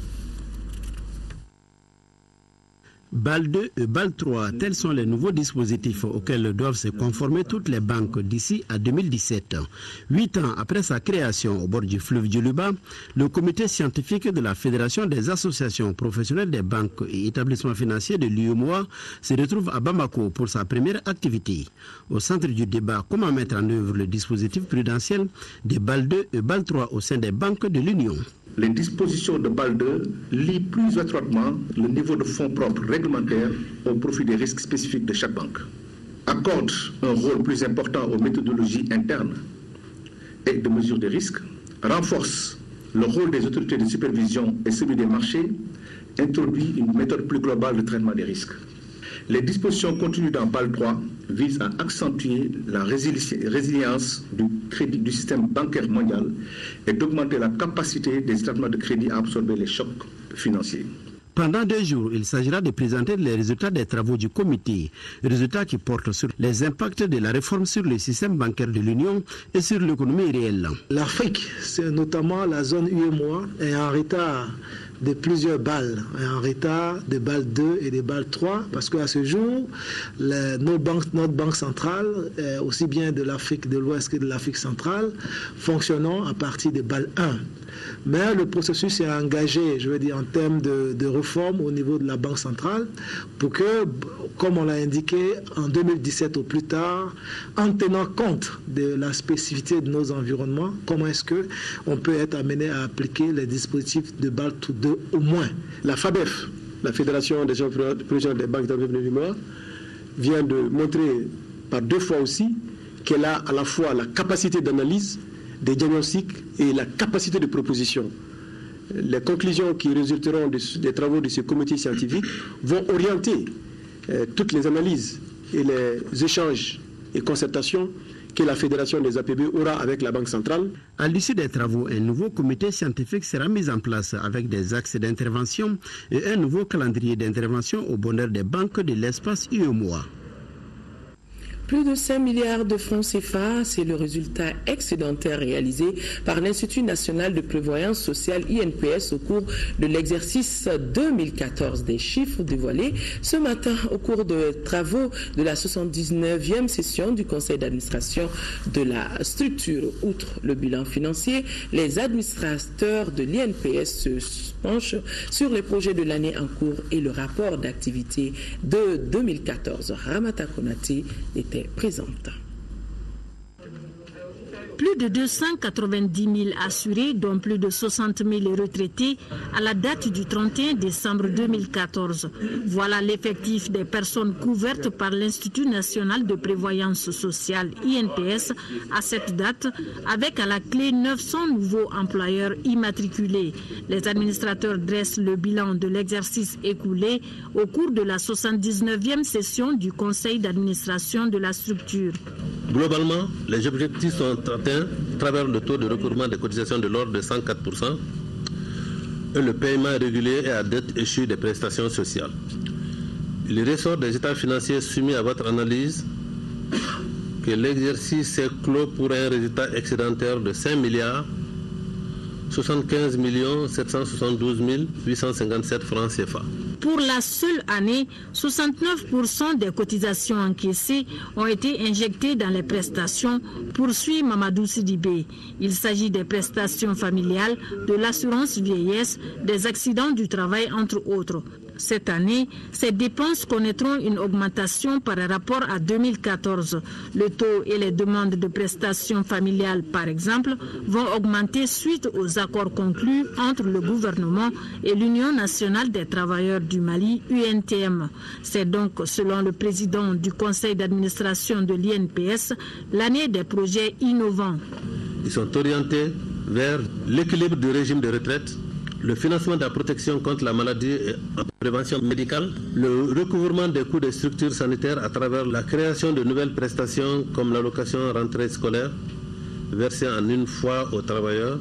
Speaker 11: BAL 2 et BAL 3, tels sont les nouveaux dispositifs auxquels doivent se conformer toutes les banques d'ici à 2017. 8 ans après sa création au bord du fleuve Djoluba, le comité scientifique de la Fédération des associations professionnelles des banques et établissements financiers de l'UEMOA se retrouve à Bamako pour sa première activité. Au centre du débat, comment mettre en œuvre le dispositif prudentiel des BAL 2 et BAL 3 au sein des banques de l'Union.
Speaker 12: Les dispositions de BAL 2 lient plus étroitement le niveau de fonds propres réglementaires au profit des risques spécifiques de chaque banque, accordent un rôle plus important aux méthodologies internes et de mesure des risques, renforce le rôle des autorités de supervision et celui des marchés, introduit une méthode plus globale de traitement des risques. Les dispositions contenues dans BAL 3 visent à accentuer la résilience du système bancaire mondial et d'augmenter la capacité des établissements de crédit à absorber les chocs financiers.
Speaker 11: Pendant 2 jours, il s'agira de présenter les résultats des travaux du comité, résultats qui portent sur les impacts de la réforme sur le système bancaire de l'Union et sur l'économie réelle.
Speaker 13: L'Afrique, c'est notamment la zone UEMOA, est en retard de plusieurs BAL, en retard de BAL 2 et de BAL 3, parce qu'à ce jour, notre banque centrale, aussi bien de l'Afrique de l'Ouest que de l'Afrique centrale, fonctionnant à partir de BAL 1. Mais le processus est engagé, je veux dire, en termes de réforme au niveau de la Banque centrale, pour que, comme on l'a indiqué, en 2017 au plus tard, en tenant compte de la spécificité de nos environnements, comment est-ce qu'on peut être amené à appliquer les dispositifs de BAL 2 au moins.
Speaker 12: La FABEF, la Fédération des professionnels des banques de l'UEMOA, vient de montrer par 2 fois aussi qu'elle a à la fois la capacité d'analyse, des diagnostics et la capacité de proposition.
Speaker 6: les conclusions qui résulteront des travaux de ce comité scientifique vont orienter toutes les analyses et les échanges et concertations que la Fédération des APB aura avec la Banque centrale.
Speaker 11: À l'issue des travaux, un nouveau comité scientifique sera mis en place avec des axes d'intervention et un nouveau calendrier d'intervention au bonheur des banques de l'espace UEMOA.
Speaker 1: Plus de 5 milliards de francs CFA, c'est le résultat excédentaire réalisé par l'Institut national de prévoyance sociale INPS au cours de l'exercice 2014. Des chiffres dévoilés ce matin au cours de travaux de la 79e session du conseil d'administration de la structure. Outre le bilan financier, les administrateurs de l'INPS se penchent sur les projets de l'année en cours et le rapport d'activité de 2014. Ramata Konate était présente.
Speaker 8: Plus de 290 000 assurés, dont plus de 60 000 retraités, à la date du 31 décembre 2014. Voilà l'effectif des personnes couvertes par l'Institut national de prévoyance sociale INPS à cette date, avec à la clé 900 nouveaux employeurs immatriculés. Les administrateurs dressent le bilan de l'exercice écoulé au cours de la 79e session du conseil d'administration de la structure.
Speaker 15: Globalement, les objectifs sont atteints à travers le taux de recouvrement des cotisations de l'ordre de 104% et le paiement régulier et à dette échue des prestations sociales. Il ressort des états financiers soumis à votre analyse que l'exercice s'est clos pour un résultat excédentaire de 5 milliards 75 772 857 francs CFA.
Speaker 8: Pour la seule année, 69% des cotisations encaissées ont été injectées dans les prestations, poursuit Mamadou Sidibé. Il s'agit des prestations familiales, de l'assurance vieillesse, des accidents du travail, entre autres. Cette année, ces dépenses connaîtront une augmentation par rapport à 2014. Le taux et les demandes de prestations familiales, par exemple, vont augmenter suite aux accords conclus entre le gouvernement et l'Union nationale des travailleurs du Mali, UNTM. C'est donc, selon le président du conseil d'administration de l'INPS, l'année des projets innovants.
Speaker 15: Ils sont orientés vers l'équilibre du régime de retraite, le financement de la protection contre la maladie et la prévention médicale, le recouvrement des coûts des structures sanitaires à travers la création de nouvelles prestations comme l'allocation rentrée scolaire, versée en une fois aux travailleurs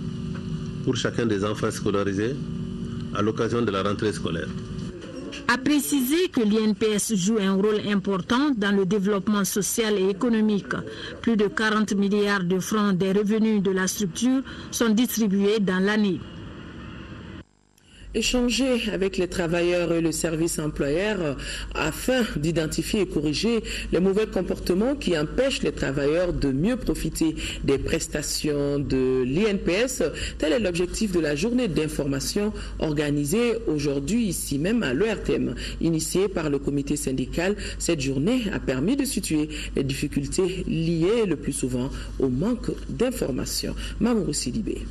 Speaker 15: pour chacun des enfants scolarisés à l'occasion de la rentrée scolaire.
Speaker 8: A préciser que l'INPS joue un rôle important dans le développement social et économique. Plus de 40 milliards de francs des revenus de la structure sont distribués dans l'année.
Speaker 1: Échanger avec les travailleurs et le service employeur afin d'identifier et corriger les mauvais comportements qui empêchent les travailleurs de mieux profiter des prestations de l'INPS. Tel est l'objectif de la journée d'information organisée aujourd'hui ici même à l'ORTM. Initiée par le comité syndical, cette journée a permis de situer les difficultés liées le plus souvent au manque d'information. Mamourou Sidibé.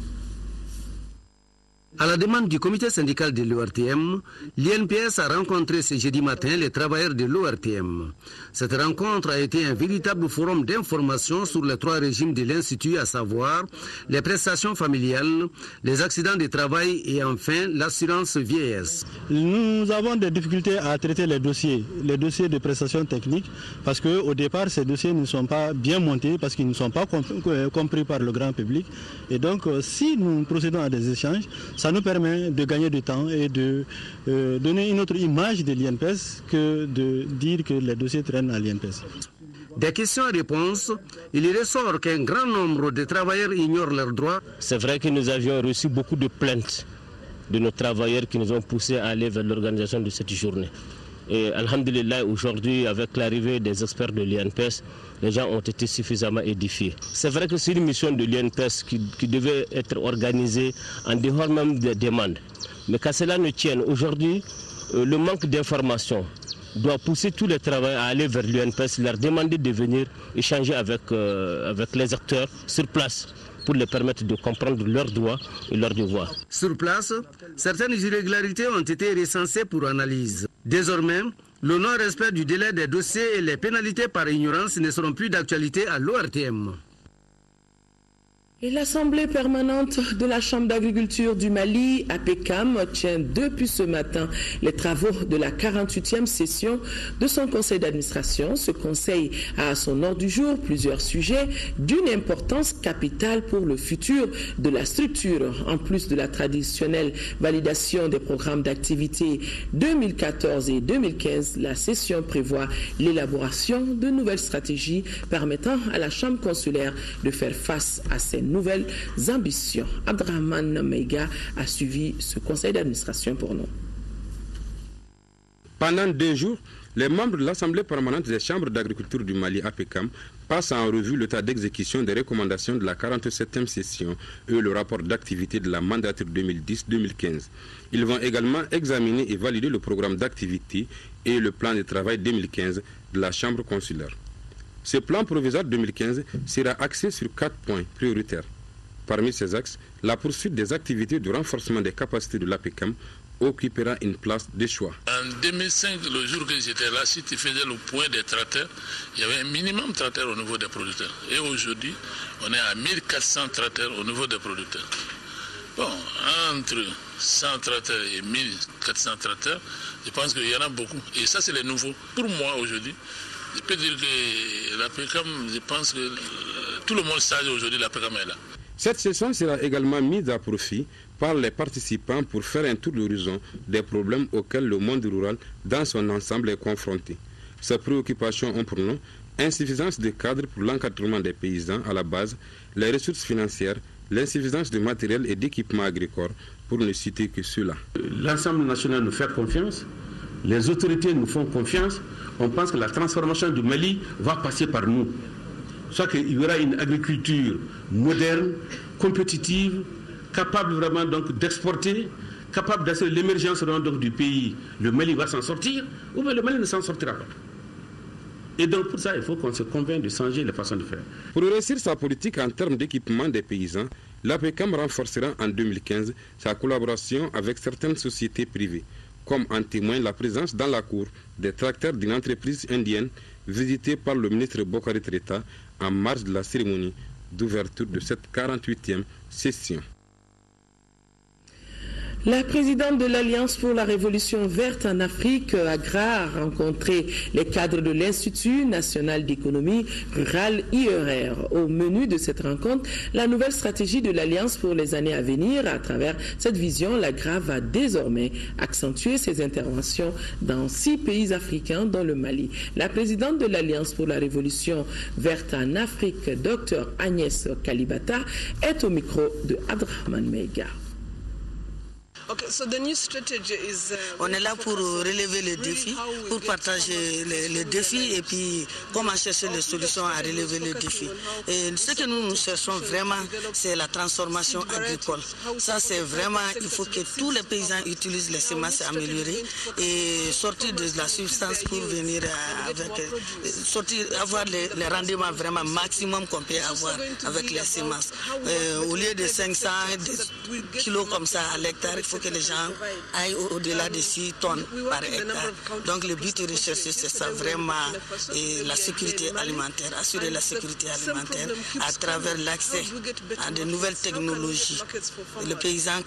Speaker 11: À la demande du comité syndical de l'ORTM, l'INPS a rencontré ce jeudi matin les travailleurs de l'ORTM. Cette rencontre a été un véritable forum d'information sur les trois régimes de l'Institut, à savoir les prestations familiales, les accidents de travail et enfin l'assurance vieillesse.
Speaker 16: Nous avons des difficultés à traiter les dossiers de prestations techniques, parce qu'au départ, ces dossiers ne sont pas bien montés, parce qu'ils ne sont pas compris par le grand public. Et donc, si nous procédons à des échanges, ça nous permet de gagner du temps et de donner une autre image de l'INPS que de dire que les dossiers traînent à l'INPS.
Speaker 11: Des questions-réponses, il ressort qu'un grand nombre de travailleurs ignorent leurs droits.
Speaker 17: C'est vrai que nous avions reçu beaucoup de plaintes de nos travailleurs qui nous ont poussés à aller vers l'organisation de cette journée. Et alhamdulillah, aujourd'hui, avec l'arrivée des experts de l'INPS, les gens ont été suffisamment édifiés. C'est vrai que c'est une mission de l'INPS qui devait être organisée en dehors même des demandes. Mais qu'à cela ne tienne, aujourd'hui, le manque d'information doit pousser tous les travailleurs à aller vers l'INPS, leur demander de venir échanger avec les acteurs sur place, pour les permettre de comprendre leurs droits et leurs devoirs.
Speaker 11: Sur place, certaines irrégularités ont été recensées pour analyse. Désormais, le non-respect du délai des dossiers et les pénalités par ignorance ne seront plus d'actualité à l'ORTM.
Speaker 1: Et l'Assemblée permanente de la Chambre d'agriculture du Mali, APECAM, tient depuis ce matin les travaux de la 48e session de son conseil d'administration. Ce conseil a à son ordre du jour plusieurs sujets d'une importance capitale pour le futur de la structure. En plus de la traditionnelle validation des programmes d'activité 2014 et 2015, la session prévoit l'élaboration de nouvelles stratégies permettant à la Chambre consulaire de faire face à ces nouvelles ambitions. Abdrahman Meiga a suivi ce conseil d'administration pour nous.
Speaker 4: Pendant 2 jours, les membres de l'Assemblée permanente des chambres d'agriculture du Mali, APECAM, passent en revue l'état d'exécution des recommandations de la 47e session et le rapport d'activité de la mandature 2010-2015. Ils vont également examiner et valider le programme d'activité et le plan de travail 2015 de la chambre consulaire. Ce plan provisoire 2015 sera axé sur 4 points prioritaires. Parmi ces axes, la poursuite des activités de renforcement des capacités de l'APECAM occupera une place de choix.
Speaker 7: En 2005, le jour que j'étais là, si tu faisais le point des traiteurs, il y avait un minimum de traiteurs au niveau des producteurs. Et aujourd'hui, on est à 1400 traiteurs au niveau des producteurs. Bon, entre 100 traiteurs et 1400 traiteurs, je pense qu'il y en a beaucoup. Et ça, c'est les nouveaux. Pour moi, aujourd'hui, je peux dire que l'APECAM, je pense que tout le monde sait aujourd'hui l'APECAM est là.
Speaker 4: Cette session sera également mise à profit par les participants pour faire un tour d'horizon des problèmes auxquels le monde rural dans son ensemble est confronté. Ces préoccupations ont pour nom insuffisance de cadres pour l'encadrement des paysans à la base, les ressources financières, l'insuffisance de matériel et d'équipements agricoles, pour ne citer que cela.
Speaker 14: L'Assemblée nationale nous fait confiance, les autorités nous font confiance, on pense que la transformation du Mali va passer par nous. Soit qu'il y aura une agriculture moderne, compétitive, capable vraiment donc d'exporter, capable d'assurer l'émergence donc du pays. Le Mali va s'en sortir, ou bien le Mali ne s'en sortira pas. Et donc pour ça, il faut qu'on se convainque de changer les façons de faire.
Speaker 4: Pour réussir sa politique en termes d'équipement des paysans, l'APECAM renforcera en 2015 sa collaboration avec certaines sociétés privées, comme en témoigne la présence dans la cour des tracteurs d'une entreprise indienne visitée par le ministre Bokari Treta en marge de la cérémonie d'ouverture de cette 48e session.
Speaker 1: La présidente de l'Alliance pour la Révolution verte en Afrique, AGRA, a rencontré les cadres de l'Institut national d'économie rurale, IER. Au menu de cette rencontre, la nouvelle stratégie de l'Alliance pour les années à venir. À travers cette vision, l'AGRA va désormais accentuer ses interventions dans 6 pays africains, dont le Mali. La présidente de l'Alliance pour la Révolution verte en Afrique, Dr Agnès Kalibata, est au micro de Abdrahman Meiga.
Speaker 18: On est là pour relever les défis, pour partager les défis et puis comment chercher les solutions à relever les défis. Et ce que nous cherchons vraiment, c'est la transformation agricole. Ça, c'est vraiment, il faut que tous les paysans utilisent les semences améliorées et sortir de la substance pour venir avoir les rendements vraiment maximum qu'on peut avoir avec les semences. Au lieu de 500 kilos comme ça à l'hectare, il faut que les gens aillent au-delà de 6 tonnes par hectare. Donc le but recherché, c'est ça vraiment, et la sécurité alimentaire, assurer la sécurité alimentaire à travers l'accès à de nouvelles technologies. Que les paysans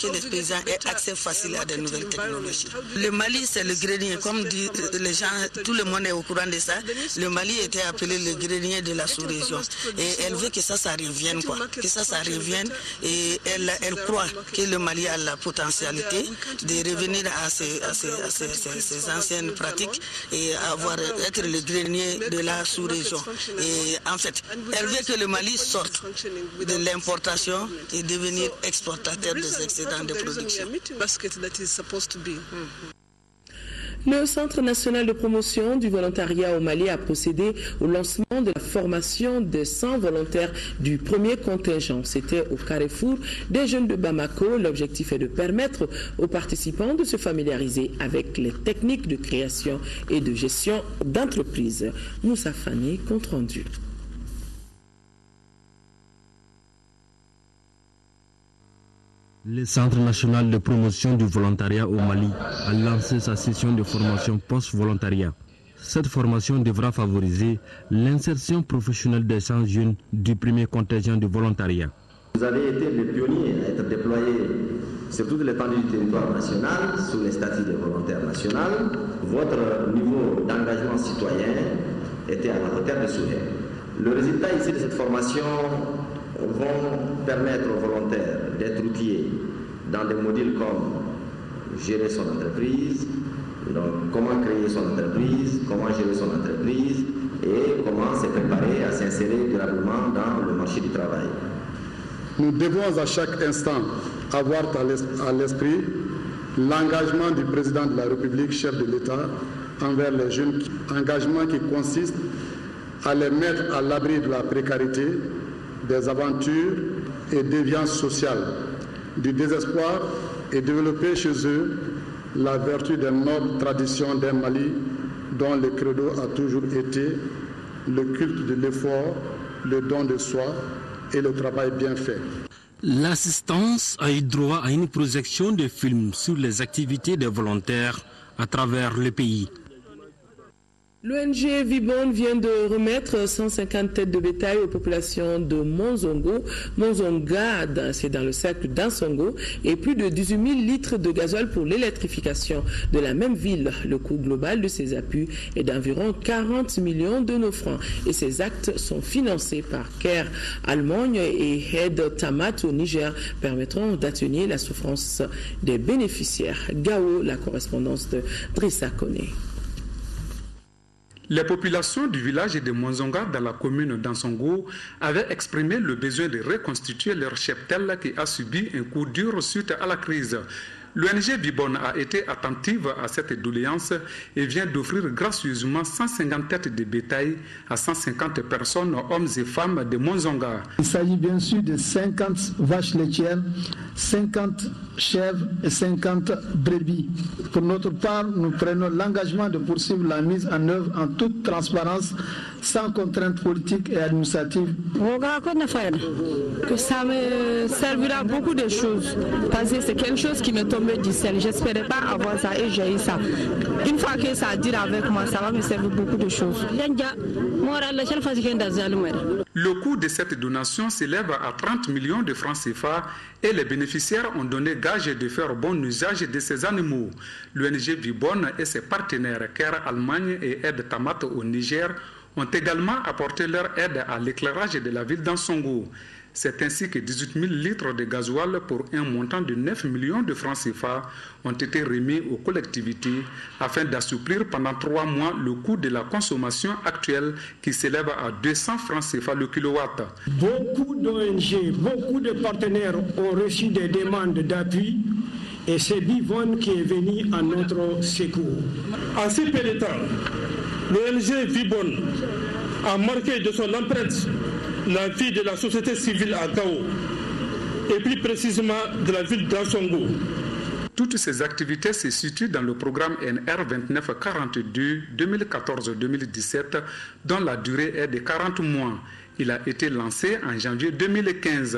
Speaker 18: aient accès facile à de nouvelles technologies. Le Mali, c'est le grenier, comme dit les gens, tout le monde est au courant de ça. Le Mali était appelé le grenier de la sous-région. Et elle veut que ça revienne, quoi. Que ça revienne, et elle croit que le Mali a la potentialité de revenir à ces anciennes pratiques et être le grenier de la sous-région. Et en fait, elle veut que le Mali sorte de l'importation et devenir exportateur des excédents de production.
Speaker 1: Le Centre national de promotion du volontariat au Mali a procédé au lancement de la formation de 100 volontaires du premier contingent. C'était au Carrefour des jeunes de Bamako. L'objectif est de permettre aux participants de se familiariser avec les techniques de création et de gestion d'entreprise. Moussa Fani, compte rendu.
Speaker 23: Le Centre national de promotion du volontariat au Mali a lancé sa session de formation post-volontariat. Cette formation devra favoriser l'insertion professionnelle des 100 jeunes du premier contingent du volontariat.
Speaker 19: Vous avez été les pionniers à être déployés sur toute l'étendue du territoire national, sous les statuts de volontaires national. Votre niveau d'engagement citoyen était à la hauteur des souhaits. Le résultat ici de cette formation vont permettre aux volontaires d'être outillés dans des modules comme gérer son entreprise, donc comment créer son entreprise, comment gérer son entreprise et comment se préparer à s'insérer durablement dans le marché du travail.
Speaker 20: Nous devons à chaque instant avoir à l'esprit l'engagement du président de la République, chef de l'État, envers les jeunes, engagement qui consiste à les mettre à l'abri de la précarité, des aventures et déviances sociales, du désespoir et développer chez eux la vertu des nobles traditions d'un Mali dont le credo a toujours été le culte de l'effort, le don de soi et le travail bien fait.
Speaker 23: L'assistance a eu droit à une projection de films sur les activités des volontaires à travers le pays.
Speaker 1: L'ONG Vibon vient de remettre 150 têtes de bétail aux populations de Monzonga, c'est dans le cercle d'Ansongo, et plus de 18 000 litres de gasoil pour l'électrification de la même ville. Le coût global de ces appuis est d'environ 40 millions de nos francs. Et ces actes sont financés par CARE Allemagne et Aide Tamat au Niger, permettront d'atténuer la souffrance des bénéficiaires. Gao, la correspondance de Drissa Kone.
Speaker 21: Les populations du village de Monzonga dans la commune d'Ansongo avaient exprimé le besoin de reconstituer leur cheptel qui a subi un coup dur suite à la crise. L'ONG Vibon a été attentive à cette doléance et vient d'offrir gracieusement 150 têtes de bétail à 150 personnes, hommes et femmes de Monzonga.
Speaker 13: Il s'agit bien sûr de 50 vaches laitières, 50 chèvres et 50 brebis. Pour notre part, nous prenons l'engagement de poursuivre la mise en œuvre en toute transparence, sans contrainte politique et administrative.
Speaker 22: Que ça me servira beaucoup de choses, parce que c'est quelque chose qui me tombait du ciel. J'espérais pas avoir ça et j'ai eu ça. Une fois que ça dure avec moi, ça va me servir beaucoup de choses.
Speaker 21: Le coût de cette donation s'élève à 30 millions de francs CFA et les bénéficiaires ont donné gage de faire bon usage de ces animaux. L'ONG Vibon et ses partenaires CARE Allemagne et Aide Tamat au Niger ont également apporté leur aide à l'éclairage de la ville d'Ansongo. C'est ainsi que 18 000 litres de gasoil pour un montant de 9 millions de francs CFA ont été remis aux collectivités afin d'assouplir pendant 3 mois le coût de la consommation actuelle qui s'élève à 200 francs CFA le kilowatt.
Speaker 24: Beaucoup d'ONG, beaucoup de partenaires ont reçu des demandes d'appui et c'est Vibon qui est venu à notre secours.
Speaker 25: En si peu de temps, l'ONG Vibon a marqué de son empreinte la vie de la société civile à Gao et plus précisément de la ville d'Ansongo.
Speaker 21: Toutes ces activités se situent dans le programme NR 2942 2014-2017 dont la durée est de 40 mois. Il a été lancé en janvier 2015.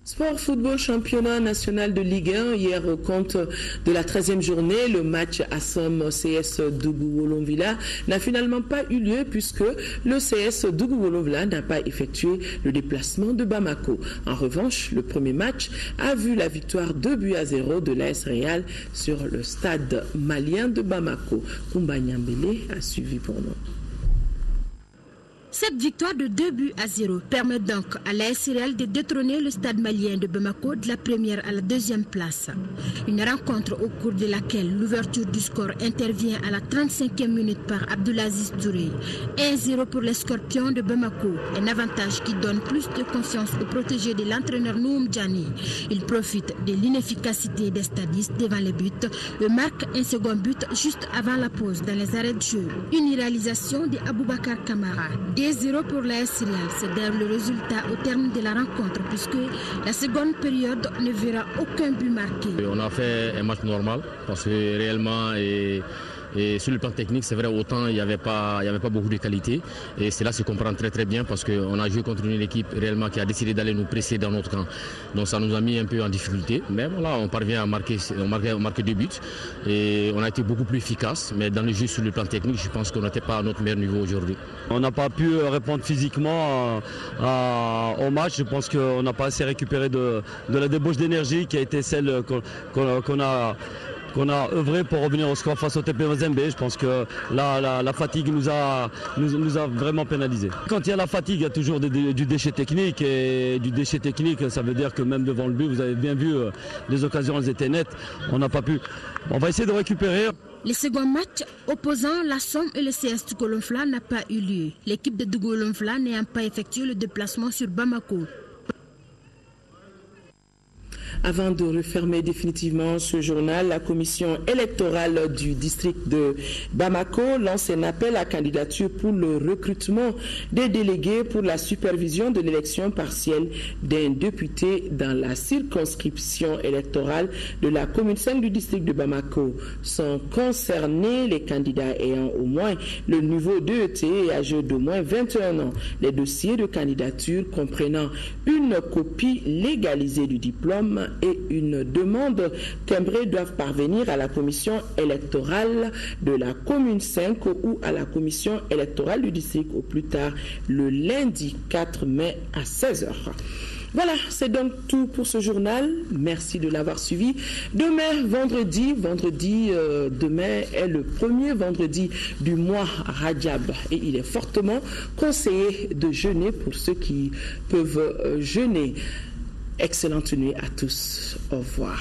Speaker 1: Sport football championnat national de Ligue 1. Hier, au compte de la 13e journée, le match Assam CS Dougou-Wolonvilla n'a finalement pas eu lieu puisque le CS Dougou-Wolonvilla n'a pas effectué le déplacement de Bamako. En revanche, le premier match a vu la victoire 2-0 de l'AS Real sur le stade malien de Bamako. Koumba Nyambele a suivi pour nous.
Speaker 27: Cette victoire de 2-0 permet donc à l'AS Real de détrôner le stade malien de Bamako de la première à la deuxième place. Une rencontre au cours de laquelle l'ouverture du score intervient à la 35e minute par Abdulaziz Douré. 1-0 pour les Scorpions de Bamako, un avantage qui donne plus de confiance aux protégés de l'entraîneur Noum Djani. Il profite de l'inefficacité des stadistes devant les buts et marque un second but juste avant la pause dans les arrêts de jeu. Une réalisation de Aboubakar Kamara. 2-0 pour l'AS Real, c'est d'ailleurs le résultat au terme de la rencontre puisque la seconde période ne verra aucun but marqué.
Speaker 28: On a fait un match normal parce que réellement
Speaker 17: Et sur le plan technique, c'est vrai, autant il n'y avait pas beaucoup de qualité. Et cela se comprend très très bien parce qu'on a joué contre une équipe réellement qui a décidé d'aller nous presser dans notre camp. Donc ça nous a mis un peu en difficulté. Mais voilà, on parvient à marquer 2 buts. Et on a été beaucoup plus efficace. Mais dans le jeu sur le plan technique, je pense qu'on n'était pas à notre meilleur niveau aujourd'hui.
Speaker 2: On n'a pas pu répondre physiquement au match. Je pense qu'on n'a pas assez récupéré de la débauche d'énergie qui a été celle qu'on a œuvré pour revenir au score face au TP Mazembe. Je pense que la fatigue nous a vraiment pénalisé. Quand il y a la fatigue, il y a toujours du déchet technique. Et du déchet technique, ça veut dire que même devant le but, vous avez bien vu, les occasions elles étaient nettes. On n'a pas pu. On va essayer de récupérer.
Speaker 27: Le second match opposant la Somme et le CS Dougoulonfla n'a pas eu lieu. L'équipe de Dougoulonfla n'ayant pas effectué le déplacement sur Bamako.
Speaker 1: Avant de refermer définitivement ce journal, la commission électorale du district de Bamako lance un appel à candidature pour le recrutement des délégués pour la supervision de l'élection partielle d'un député dans la circonscription électorale de la commune 5 du district de Bamako. Sont concernés les candidats ayant au moins le niveau d'EET et âgés d'au moins 21 ans. Les dossiers de candidature comprenant une copie légalisée du diplôme et une demande timbrée doivent parvenir à la commission électorale de la commune 5 ou à la commission électorale du district au plus tard le lundi 4 mai à 16h. Voilà, c'est donc tout pour ce journal. Merci de l'avoir suivi. Demain, demain est le premier vendredi du mois Rajab et il est fortement conseillé de jeûner pour ceux qui peuvent jeûner. Excellente nuit à tous. Au revoir.